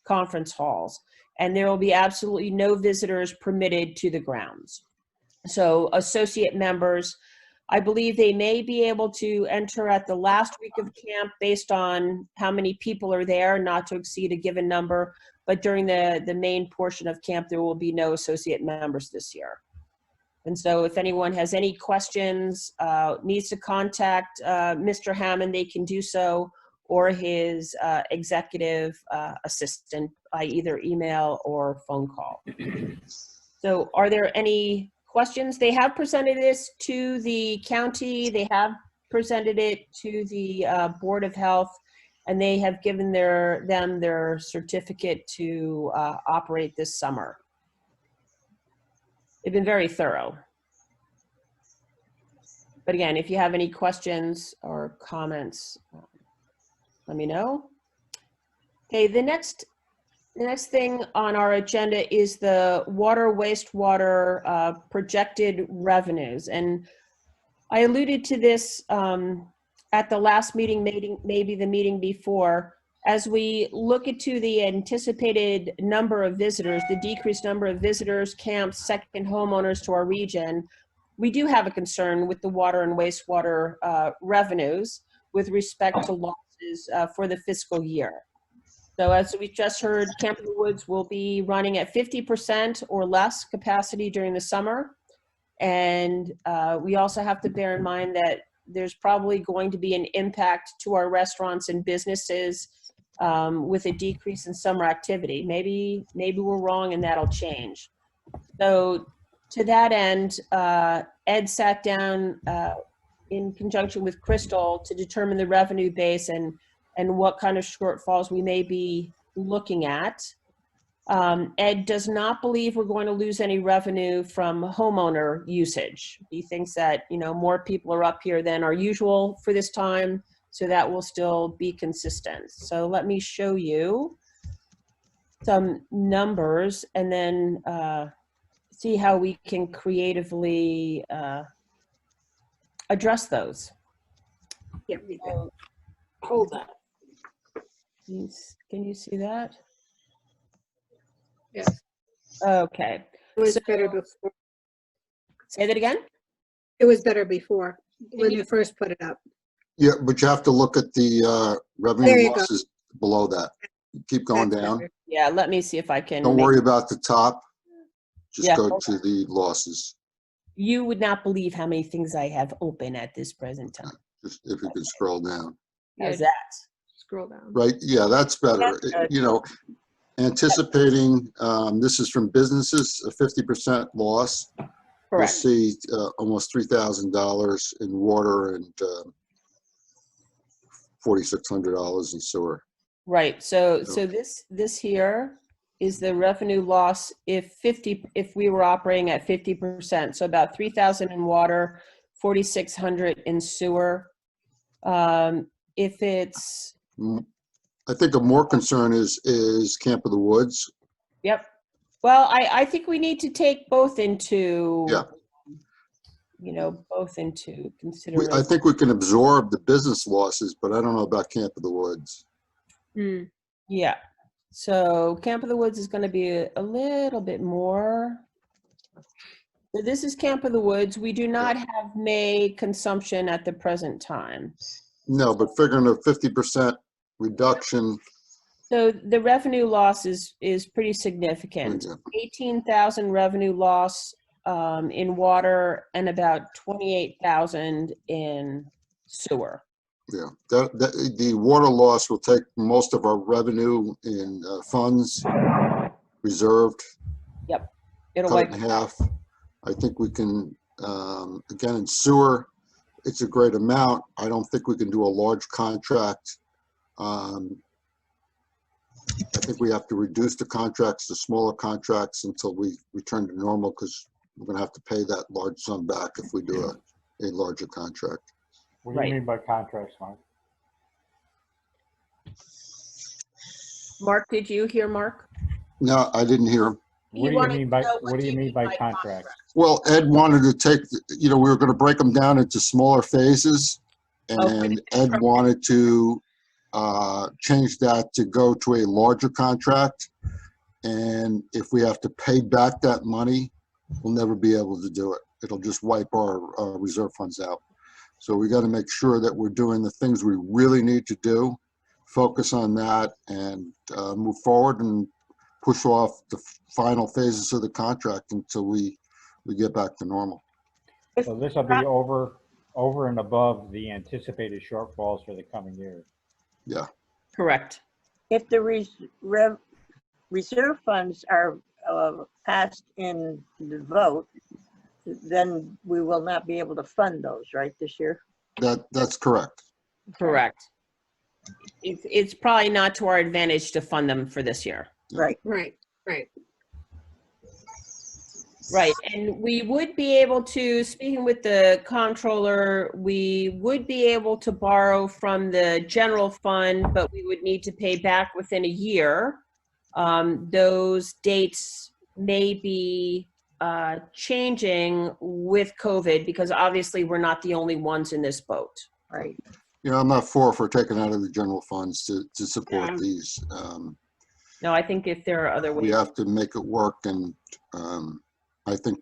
conference halls. And there will be absolutely no visitors permitted to the grounds. So associate members, I believe they may be able to enter at the last week of camp based on how many people are there, not to exceed a given number. But during the main portion of camp, there will be no associate members this year. And so if anyone has any questions, needs to contact Mr. Hammond, they can do so, or his executive assistant by either email or phone call. So are there any questions? They have presented this to the county. They have presented it to the Board of Health, and they have given them their certificate to operate this summer. They've been very thorough. But again, if you have any questions or comments, let me know. Okay, the next thing on our agenda is the water wastewater projected revenues. And I alluded to this at the last meeting, maybe the meeting before. As we look into the anticipated number of visitors, the decreased number of visitors, camps, second homeowners to our region, we do have a concern with the water and wastewater revenues with respect to losses for the fiscal year. So as we just heard, Camp in the Woods will be running at 50% or less capacity during the summer. And we also have to bear in mind that there's probably going to be an impact to our restaurants and businesses with a decrease in summer activity. Maybe we're wrong and that'll change. So to that end, Ed sat down in conjunction with Crystal to determine the revenue base and what kind of shortfalls we may be looking at. Ed does not believe we're going to lose any revenue from homeowner usage. He thinks that, more people are up here than are usual for this time, so that will still be consistent. So let me show you some numbers and then see how we can creatively address those. Yeah, we did. Hold on. Can you see that? Yes. Okay. It was So- better before. Say that again? It was better before, when you- you first put it up. Yeah, but you have to look at the There revenue you go. losses below that. Keep going That's down. better. Yeah, let me see if I can. Don't make- worry about the top. Just Yeah, go hold to the losses, You would not believe how many things I have open at this present time. just if you can scroll down. How's Yeah, that? scroll down. Right, yeah, that's better. That's good. You know, anticipating, this is from businesses, a 50% loss. You'll Correct. see almost $3,000 in water and $4,600 in sewer. Right. So this here is the revenue loss if we were operating at 50%. So about 3,000 in water, 4,600 in sewer. If it's, I think a more concern is Camp of the Woods. yep. Well, I think we need to take both into, Yeah. both into I consideration. think we can absorb the business losses, but I don't know about Camp of the Woods. Yeah. So Camp of the Woods is going to be a little bit more. So this is Camp of the Woods. We do not have May consumption at the present time. No, but figuring a 50% reduction. So the revenue loss is pretty significant. 18,000 revenue loss in water and about 28,000 in sewer. Yeah, the water loss will take most of our revenue in funds reserved, Yep. It'll cut it wipe. in half. I think we can, again, in sewer, it's a great amount. I don't think we can do a large contract. I think we have to reduce the contracts to smaller contracts until we return to normal, because we're gonna have to pay that large sum back if we do a larger contract. What do you Right. mean by contracts, Mark? Mark, did you hear Mark? No, I didn't hear him. What do you mean by, what do you mean by contracts? Well, Ed wanted to take, we were gonna break them down into smaller phases. Okay. And Ed wanted to change that to go to a larger contract. And if we have to pay back that money, we'll never be able to do it. It'll just wipe our reserve funds out. So we got to make sure that we're doing the things we really need to do, focus on that, and move forward and push off the final phases of the contract until we get back to normal. So this will be over and above the anticipated shortfalls for the coming year. Yeah. Correct. If the reserve funds are passed in the vote, then we will not be able to fund those, right, this year? That's correct. Correct. It's probably not to our advantage to fund them for this year. Right. Right. Right, and we would be able to, speaking with the comptroller, we would be able to borrow from the general fund, but we would need to pay back within a year. Those dates may be changing with COVID, because obviously we're not the only ones in this boat. Right. I'm not for taking out of the general funds to support Yeah. these. No, I think if there are other We ways. have to make it work, and I think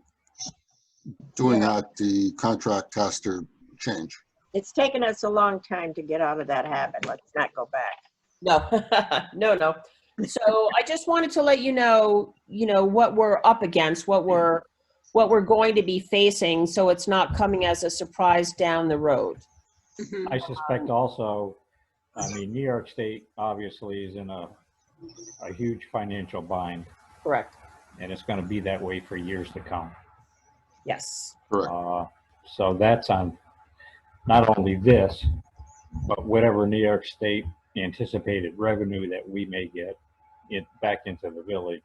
doing that, the contract has to change. It's taken us a long time to get out of that habit. Let's not go back. No, no. So I just wanted to let you know, what we're up against, what we're going to be facing, so it's not coming as a surprise down the road. I suspect also, New York State obviously is in a huge financial bind, Correct. and it's going to be that way for years to come. Yes. Correct. So that's on not only this, but whatever New York State anticipated revenue that we may get it back into the village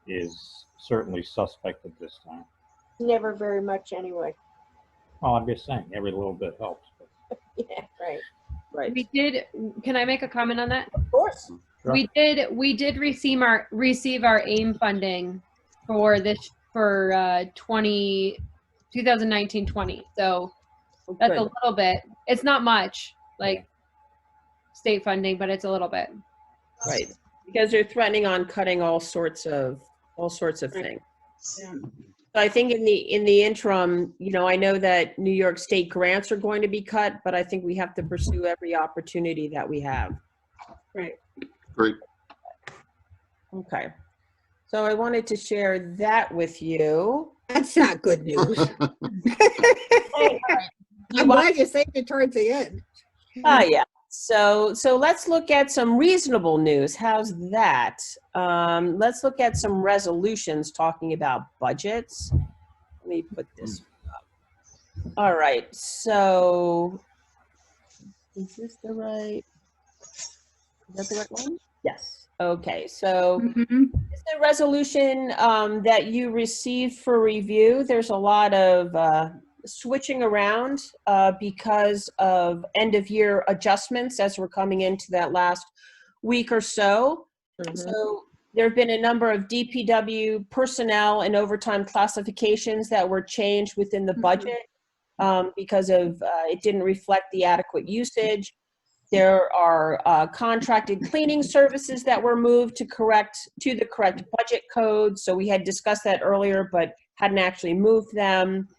is certainly suspect at this time. Never very much anyway. Well, I'm just saying, every little bit helps. Yeah, right. Right. Can I make a comment on that? Of course. Sure. We did receive our AIM funding for 2019-20. So That's a Good. little bit. It's not much, like state funding, but it's a little bit. Right, because they're threatening on cutting all sorts of things. Yeah. So I think in the interim, I know that New York State grants are going to be cut, but I think we have to pursue every opportunity that we have. Right. Great. Okay. So I wanted to share that with you. That's not good news. You I'm want- glad you saved it towards the end. Yeah. So let's look at some reasonable news. How's that? Let's look at some resolutions talking about budgets. Let me put this up. All right. So is this the right? Is that the right one? Yes. Okay. So Mhm. it's a resolution that you received for review. There's a lot of switching around because of end of year adjustments as we're coming into that last week or so. So there have been a number of DPW personnel and overtime classifications that were changed within the budget because of it didn't reflect the adequate usage. There are contracted cleaning services that were moved to the correct budget code. So we had discussed that earlier, but hadn't actually moved them.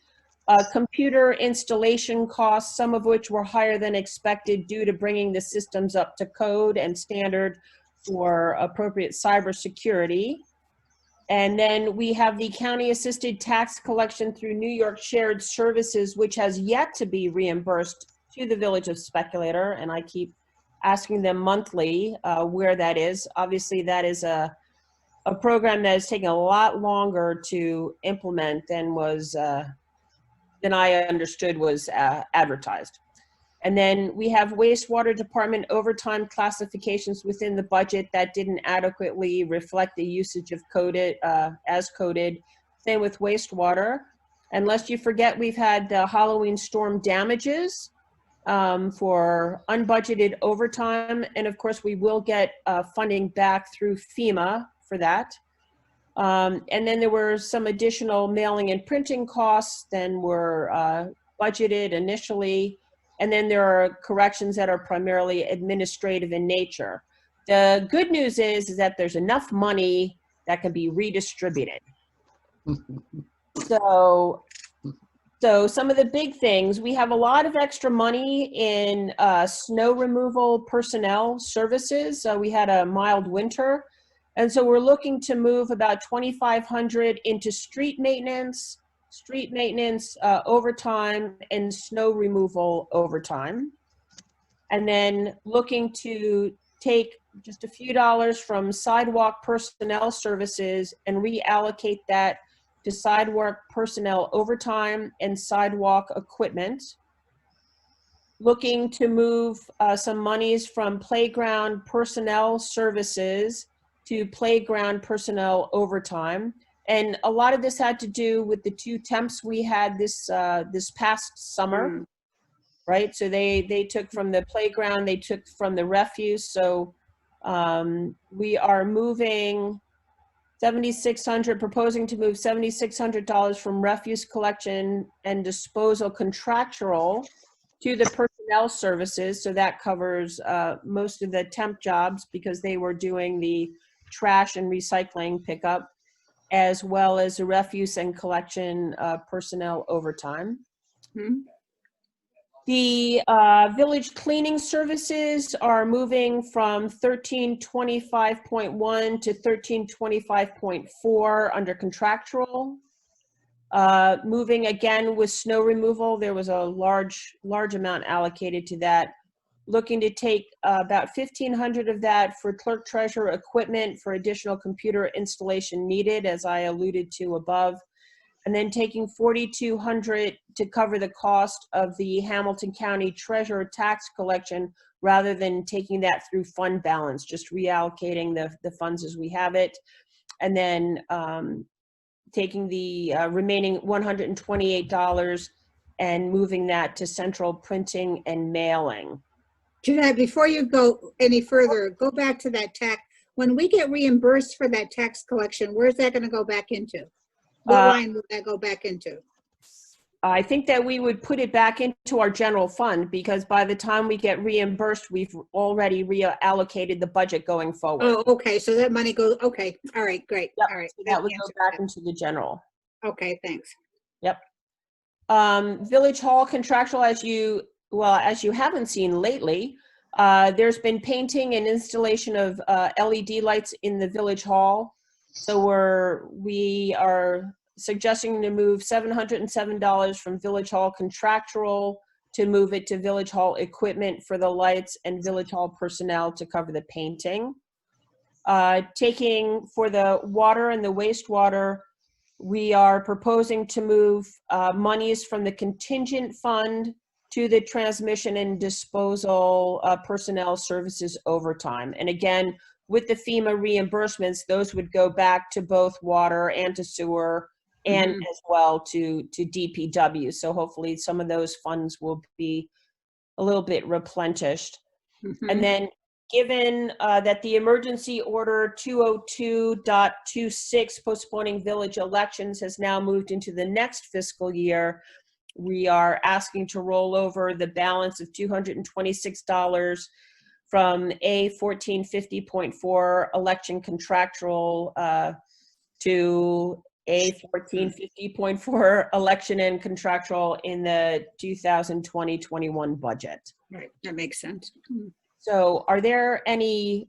Computer installation costs, some of which were higher than expected due to bringing the systems up to code and standard for appropriate cybersecurity. And then we have the county assisted tax collection through New York Shared Services, which has yet to be reimbursed to the Village of Speculator. And I keep asking them monthly where that is. Obviously, that is a program that is taking a lot longer to implement than I understood was advertised. And then we have wastewater department overtime classifications within the budget that didn't adequately reflect the usage of as coded. Same with wastewater. And lest you forget, we've had the Halloween storm damages for unbudgeted overtime. And of course, we will get funding back through FEMA for that. And then there were some additional mailing and printing costs than were budgeted initially. And then there are corrections that are primarily administrative in nature. The good news is that there's enough money that can be redistributed. So some of the big things, we have a lot of extra money in snow removal personnel services. So we had a mild winter. And so we're looking to move about $2,500 into street maintenance, overtime, and snow removal overtime. And then looking to take just a few dollars from sidewalk personnel services and reallocate that to sidewalk personnel overtime and sidewalk equipment. Looking to move some monies from playground personnel services to playground personnel overtime. And a lot of this had to do with the 2 temps we had this past summer, right? So they took from the playground, they took from the refuse. So we are moving proposing to move $7,600 from refuse collection and disposal contractual to the personnel services. So that covers most of the temp jobs because they were doing the trash and recycling pickup, as well as the refuse and collection personnel overtime. The village cleaning services are moving from 1325.1 to 1325.4 under contractual. Moving again with snow removal, there was a large amount allocated to that. Looking to take about 1,500 of that for clerk treasurer equipment for additional computer installation needed, as I alluded to above. And then taking 4,200 to cover the cost of the Hamilton County treasurer tax collection rather than taking that through fund balance, just reallocating the funds as we have it. And then taking the remaining $128 and moving that to central printing and mailing. Jeanette, before you go any further, go back to that tax. When we get reimbursed for that tax collection, where's that going to go back into? What line will that go back into? I think that we would put it back into our general fund, because by the time we get reimbursed, we've already reallocated the budget going forward. Oh, okay, so that money goes, okay, all right, great, Yep, all right. so that would go answers back that. into the general. Okay, thanks. Yep. Village Hall contractual, as you haven't seen lately, there's been painting and installation of LED lights in the Village Hall. So we are suggesting to move $707 from Village Hall contractual to move it to Village Hall equipment for the lights and Village Hall personnel to cover the painting. Taking for the water and the wastewater, we are proposing to move monies from the contingent fund to the transmission and disposal personnel services overtime. And again, with the FEMA reimbursements, those would go back to both water and to sewer and as well to DPW. So hopefully some of those funds will be a little bit replenished. And then given that the emergency order 202.26 postponing village elections has now moved into the next fiscal year, we are asking to roll over the balance of $226 from A 1450.4 election contractual to A 1450.4 election and contractual in the 2020-21 budget. Right, that makes sense. So are there any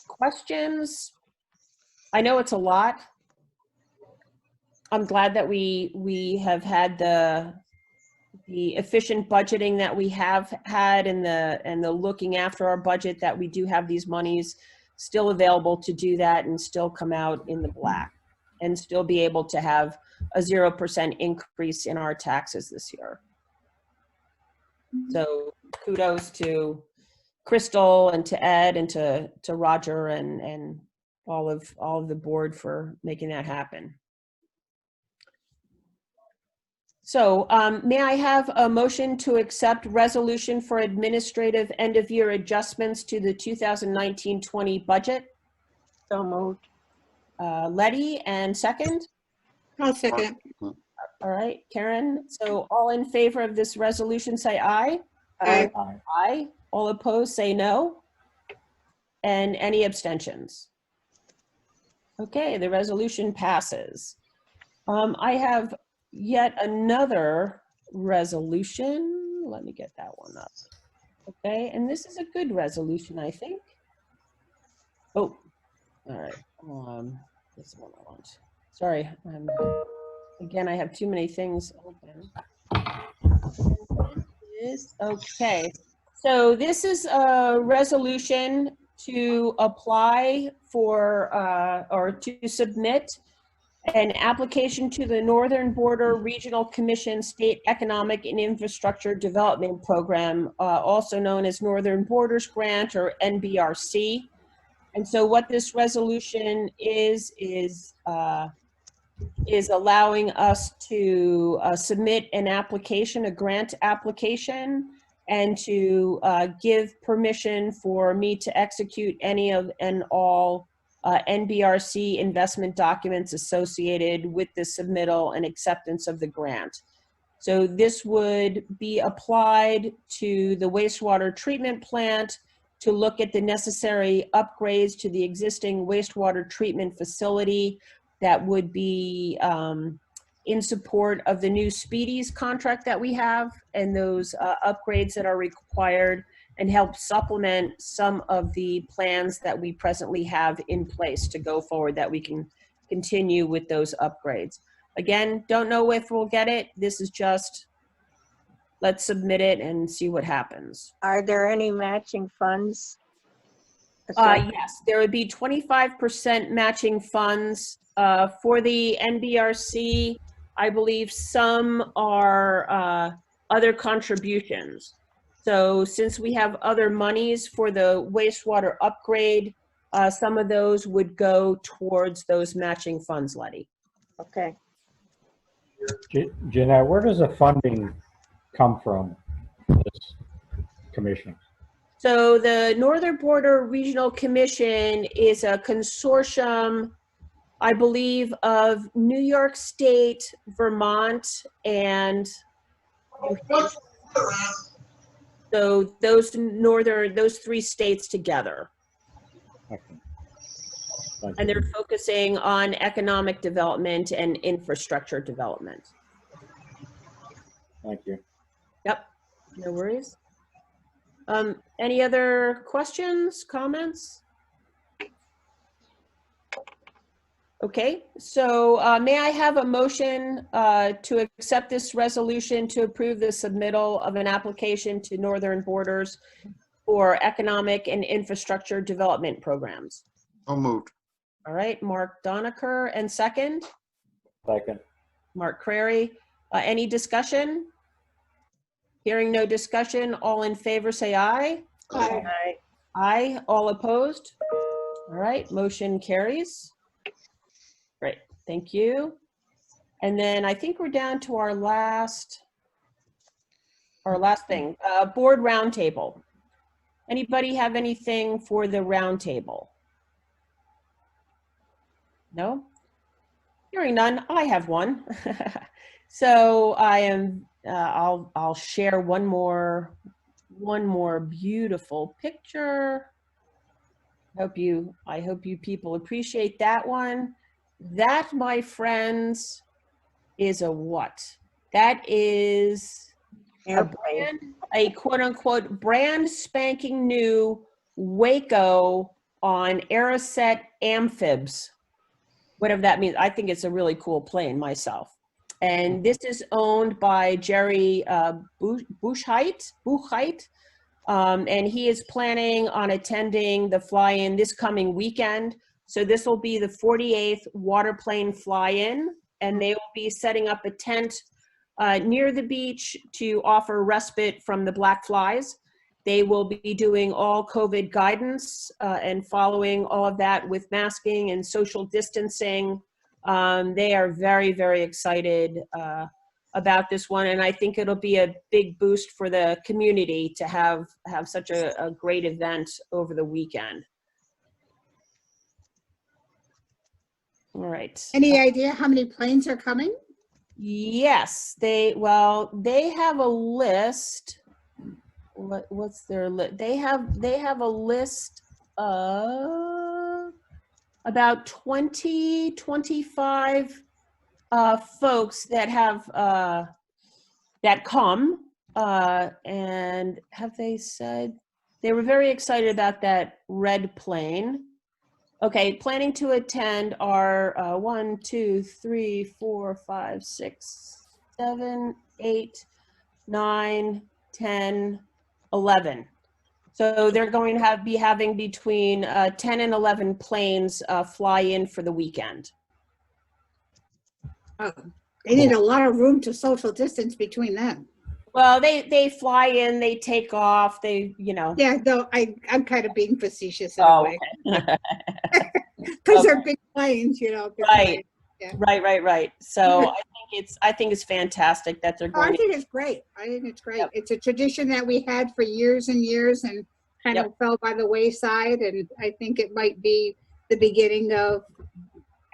questions? I know it's a lot. I'm glad that we have had the efficient budgeting that we have had and the looking after our budget, that we do have these monies still available to do that and still come out in the black and still be able to have a 0% increase in our taxes this year. So kudos to Crystal and to Ed and to Roger and all of the board for making that happen. So may I have a motion to accept resolution for administrative end of year adjustments to the 2019-20 budget? So moved. Letty, and second? I'll second. All right, Karen. So all in favor of this resolution, say aye. Aye. Aye. All opposed, say no. And any abstentions? Okay, the resolution passes. I have yet another resolution. Let me get that one up. Okay, and this is a good resolution, I think. Oh, all right. This one I want. Sorry, again, I have too many things open. Okay, so this is a resolution to apply for or to submit an application to the Northern Border Regional Commission State Economic and Infrastructure Development Program, also known as Northern Borders Grant, or NBRC. And so what this resolution is allowing us to submit an application, a grant application, and to give permission for me to execute any of and all NBRC investment documents associated with the submittal and acceptance of the grant. So this would be applied to the wastewater treatment plant to look at the necessary upgrades to the existing wastewater treatment facility that would be in support of the new Speedies contract that we have and those upgrades that are required, and help supplement some of the plans that we presently have in place to go forward, that we can continue with those upgrades. Again, don't know if we'll get it. This is just, let's submit it and see what happens. Are there any matching funds? Yes, there would be 25% matching funds for the NBRC. I believe some are other contributions. So since we have other monies for the wastewater upgrade, some of those would go towards those matching funds, Letty. Okay. Jeanette, where does the funding come from, this commission? So the Northern Border Regional Commission is a consortium, I believe, of New York State, Vermont, and New Hampshire. So those three states together. Excellent. Thank And you. they're focusing on economic development and infrastructure development. Thank you. Yep, no worries. Any other questions, comments? Okay, so may I have a motion to accept this resolution to approve the submittal of an application to Northern Borders for economic and infrastructure development programs? So moved. All right, Mark Doniker, and second, Second. Mark Crary. Any discussion? Hearing no discussion, all in favor say aye. Aye. Aye, all opposed? All right, motion carries. Great, thank you. And then I think we're down to our last thing, board roundtable. Anybody have anything for the roundtable? No? Hearing none, I have one. So I am, I'll share one more beautiful picture. I hope you people appreciate that one. That, my friends, is a what? That is a quote unquote brand spanking new Waco on Aeroset amphibs. Whatever that means. I think it's a really cool plane myself. And this is owned by Jerry Buchheit. And he is planning on attending the fly-in this coming weekend. So this will be the 48th waterplane fly-in, and they will be setting up a tent near the beach to offer respite from the black flies. They will be doing all COVID guidance and following all of that with masking and social distancing. They are very, very excited about this one, and I think it'll be a big boost for the community to have such a great event over the weekend. All right. Any idea how many planes are coming? Yes, they have a list. What's their list? They have a list of about 20, 25 folks that have that come, and have they said they were very excited about that red plane. Okay, planning to attend are 1, 2, 3, 4, 5, 6, 7, 8, 9, 10, 11. So they're going to be having between 10 and 11 planes fly in for the weekend. Oh, they need a lot of room to social distance between them. Well, they fly in, they take off, they, you know. Yeah, no, I'm kind of being facetious in a Oh, way. okay. Because they're big planes, you know. big Right. planes. Yeah. Right. So I think it's fantastic that they're Oh, I going. think it's great. I think it's great. Yep. It's a tradition that we had for years and years and kind of fell by the wayside. And I think it might be the beginning of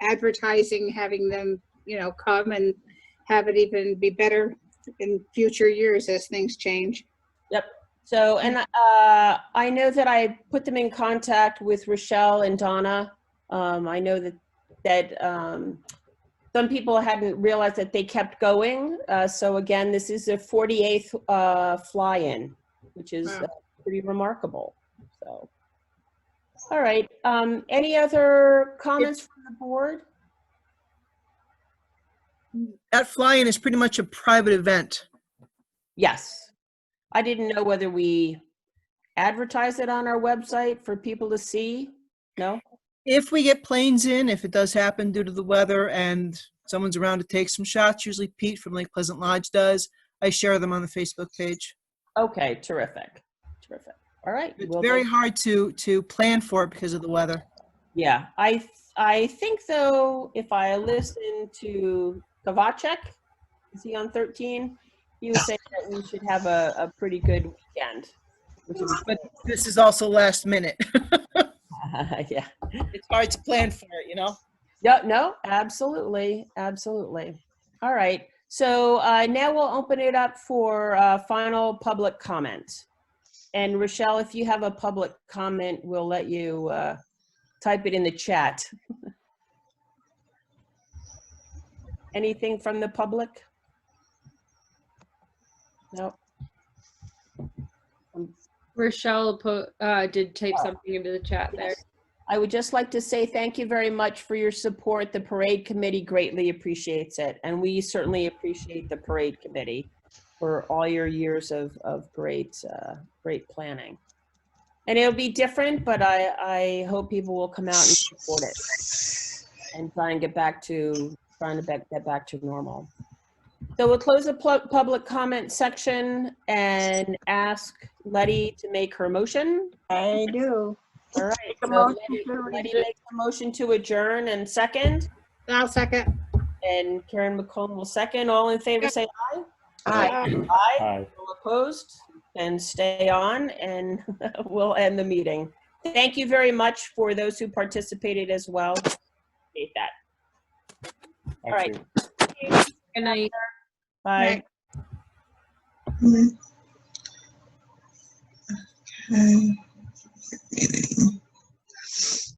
advertising, having them, you know, come and have it even be better in future years as things change. Yep. So, and I know that I put them in contact with Rochelle and Donna. I know that some people hadn't realized that they kept going. So again, this is a 48th fly-in, which is pretty remarkable. So, all right. Any other comments from the board? That fly-in is pretty much a private event. Yes. I didn't know whether we advertise it on our website for people to see. No? If we get planes in, if it does happen due to the weather and someone's around to take some shots, usually Pete from Lake Pleasant Lodge does, I share them on the Facebook page. Okay, terrific. All right. It's very hard to plan for it because of the weather. Yeah, I think though, if I listen to Kovacek, is he on 13? He was saying that we should have a pretty good weekend. But this is also last minute. Yeah. It's hard to plan for it, you know? Yeah, no, absolutely. All right. So now we'll open it up for final public comment. And Rochelle, if you have a public comment, we'll let you type it in the chat. Anything from the public? No. Rochelle did type something into the chat there. I would just like to say thank you very much for your support. The parade committee greatly appreciates it. And we certainly appreciate the parade committee for all your years of great planning. And it'll be different, but I hope people will come out and support it and try and get back to normal. So we'll close the public comment section and ask Letty to make her motion. I do. All right, Make a so motion Letty to makes a motion to adjourn and second, I'll second. and Karen McComb will second. All in favor, say aye. Aye. Aye. All opposed? And stay on, and we'll end the meeting. Thank you very much for those who participated as well. Appreciate that. All right. Good night. Bye. Okay.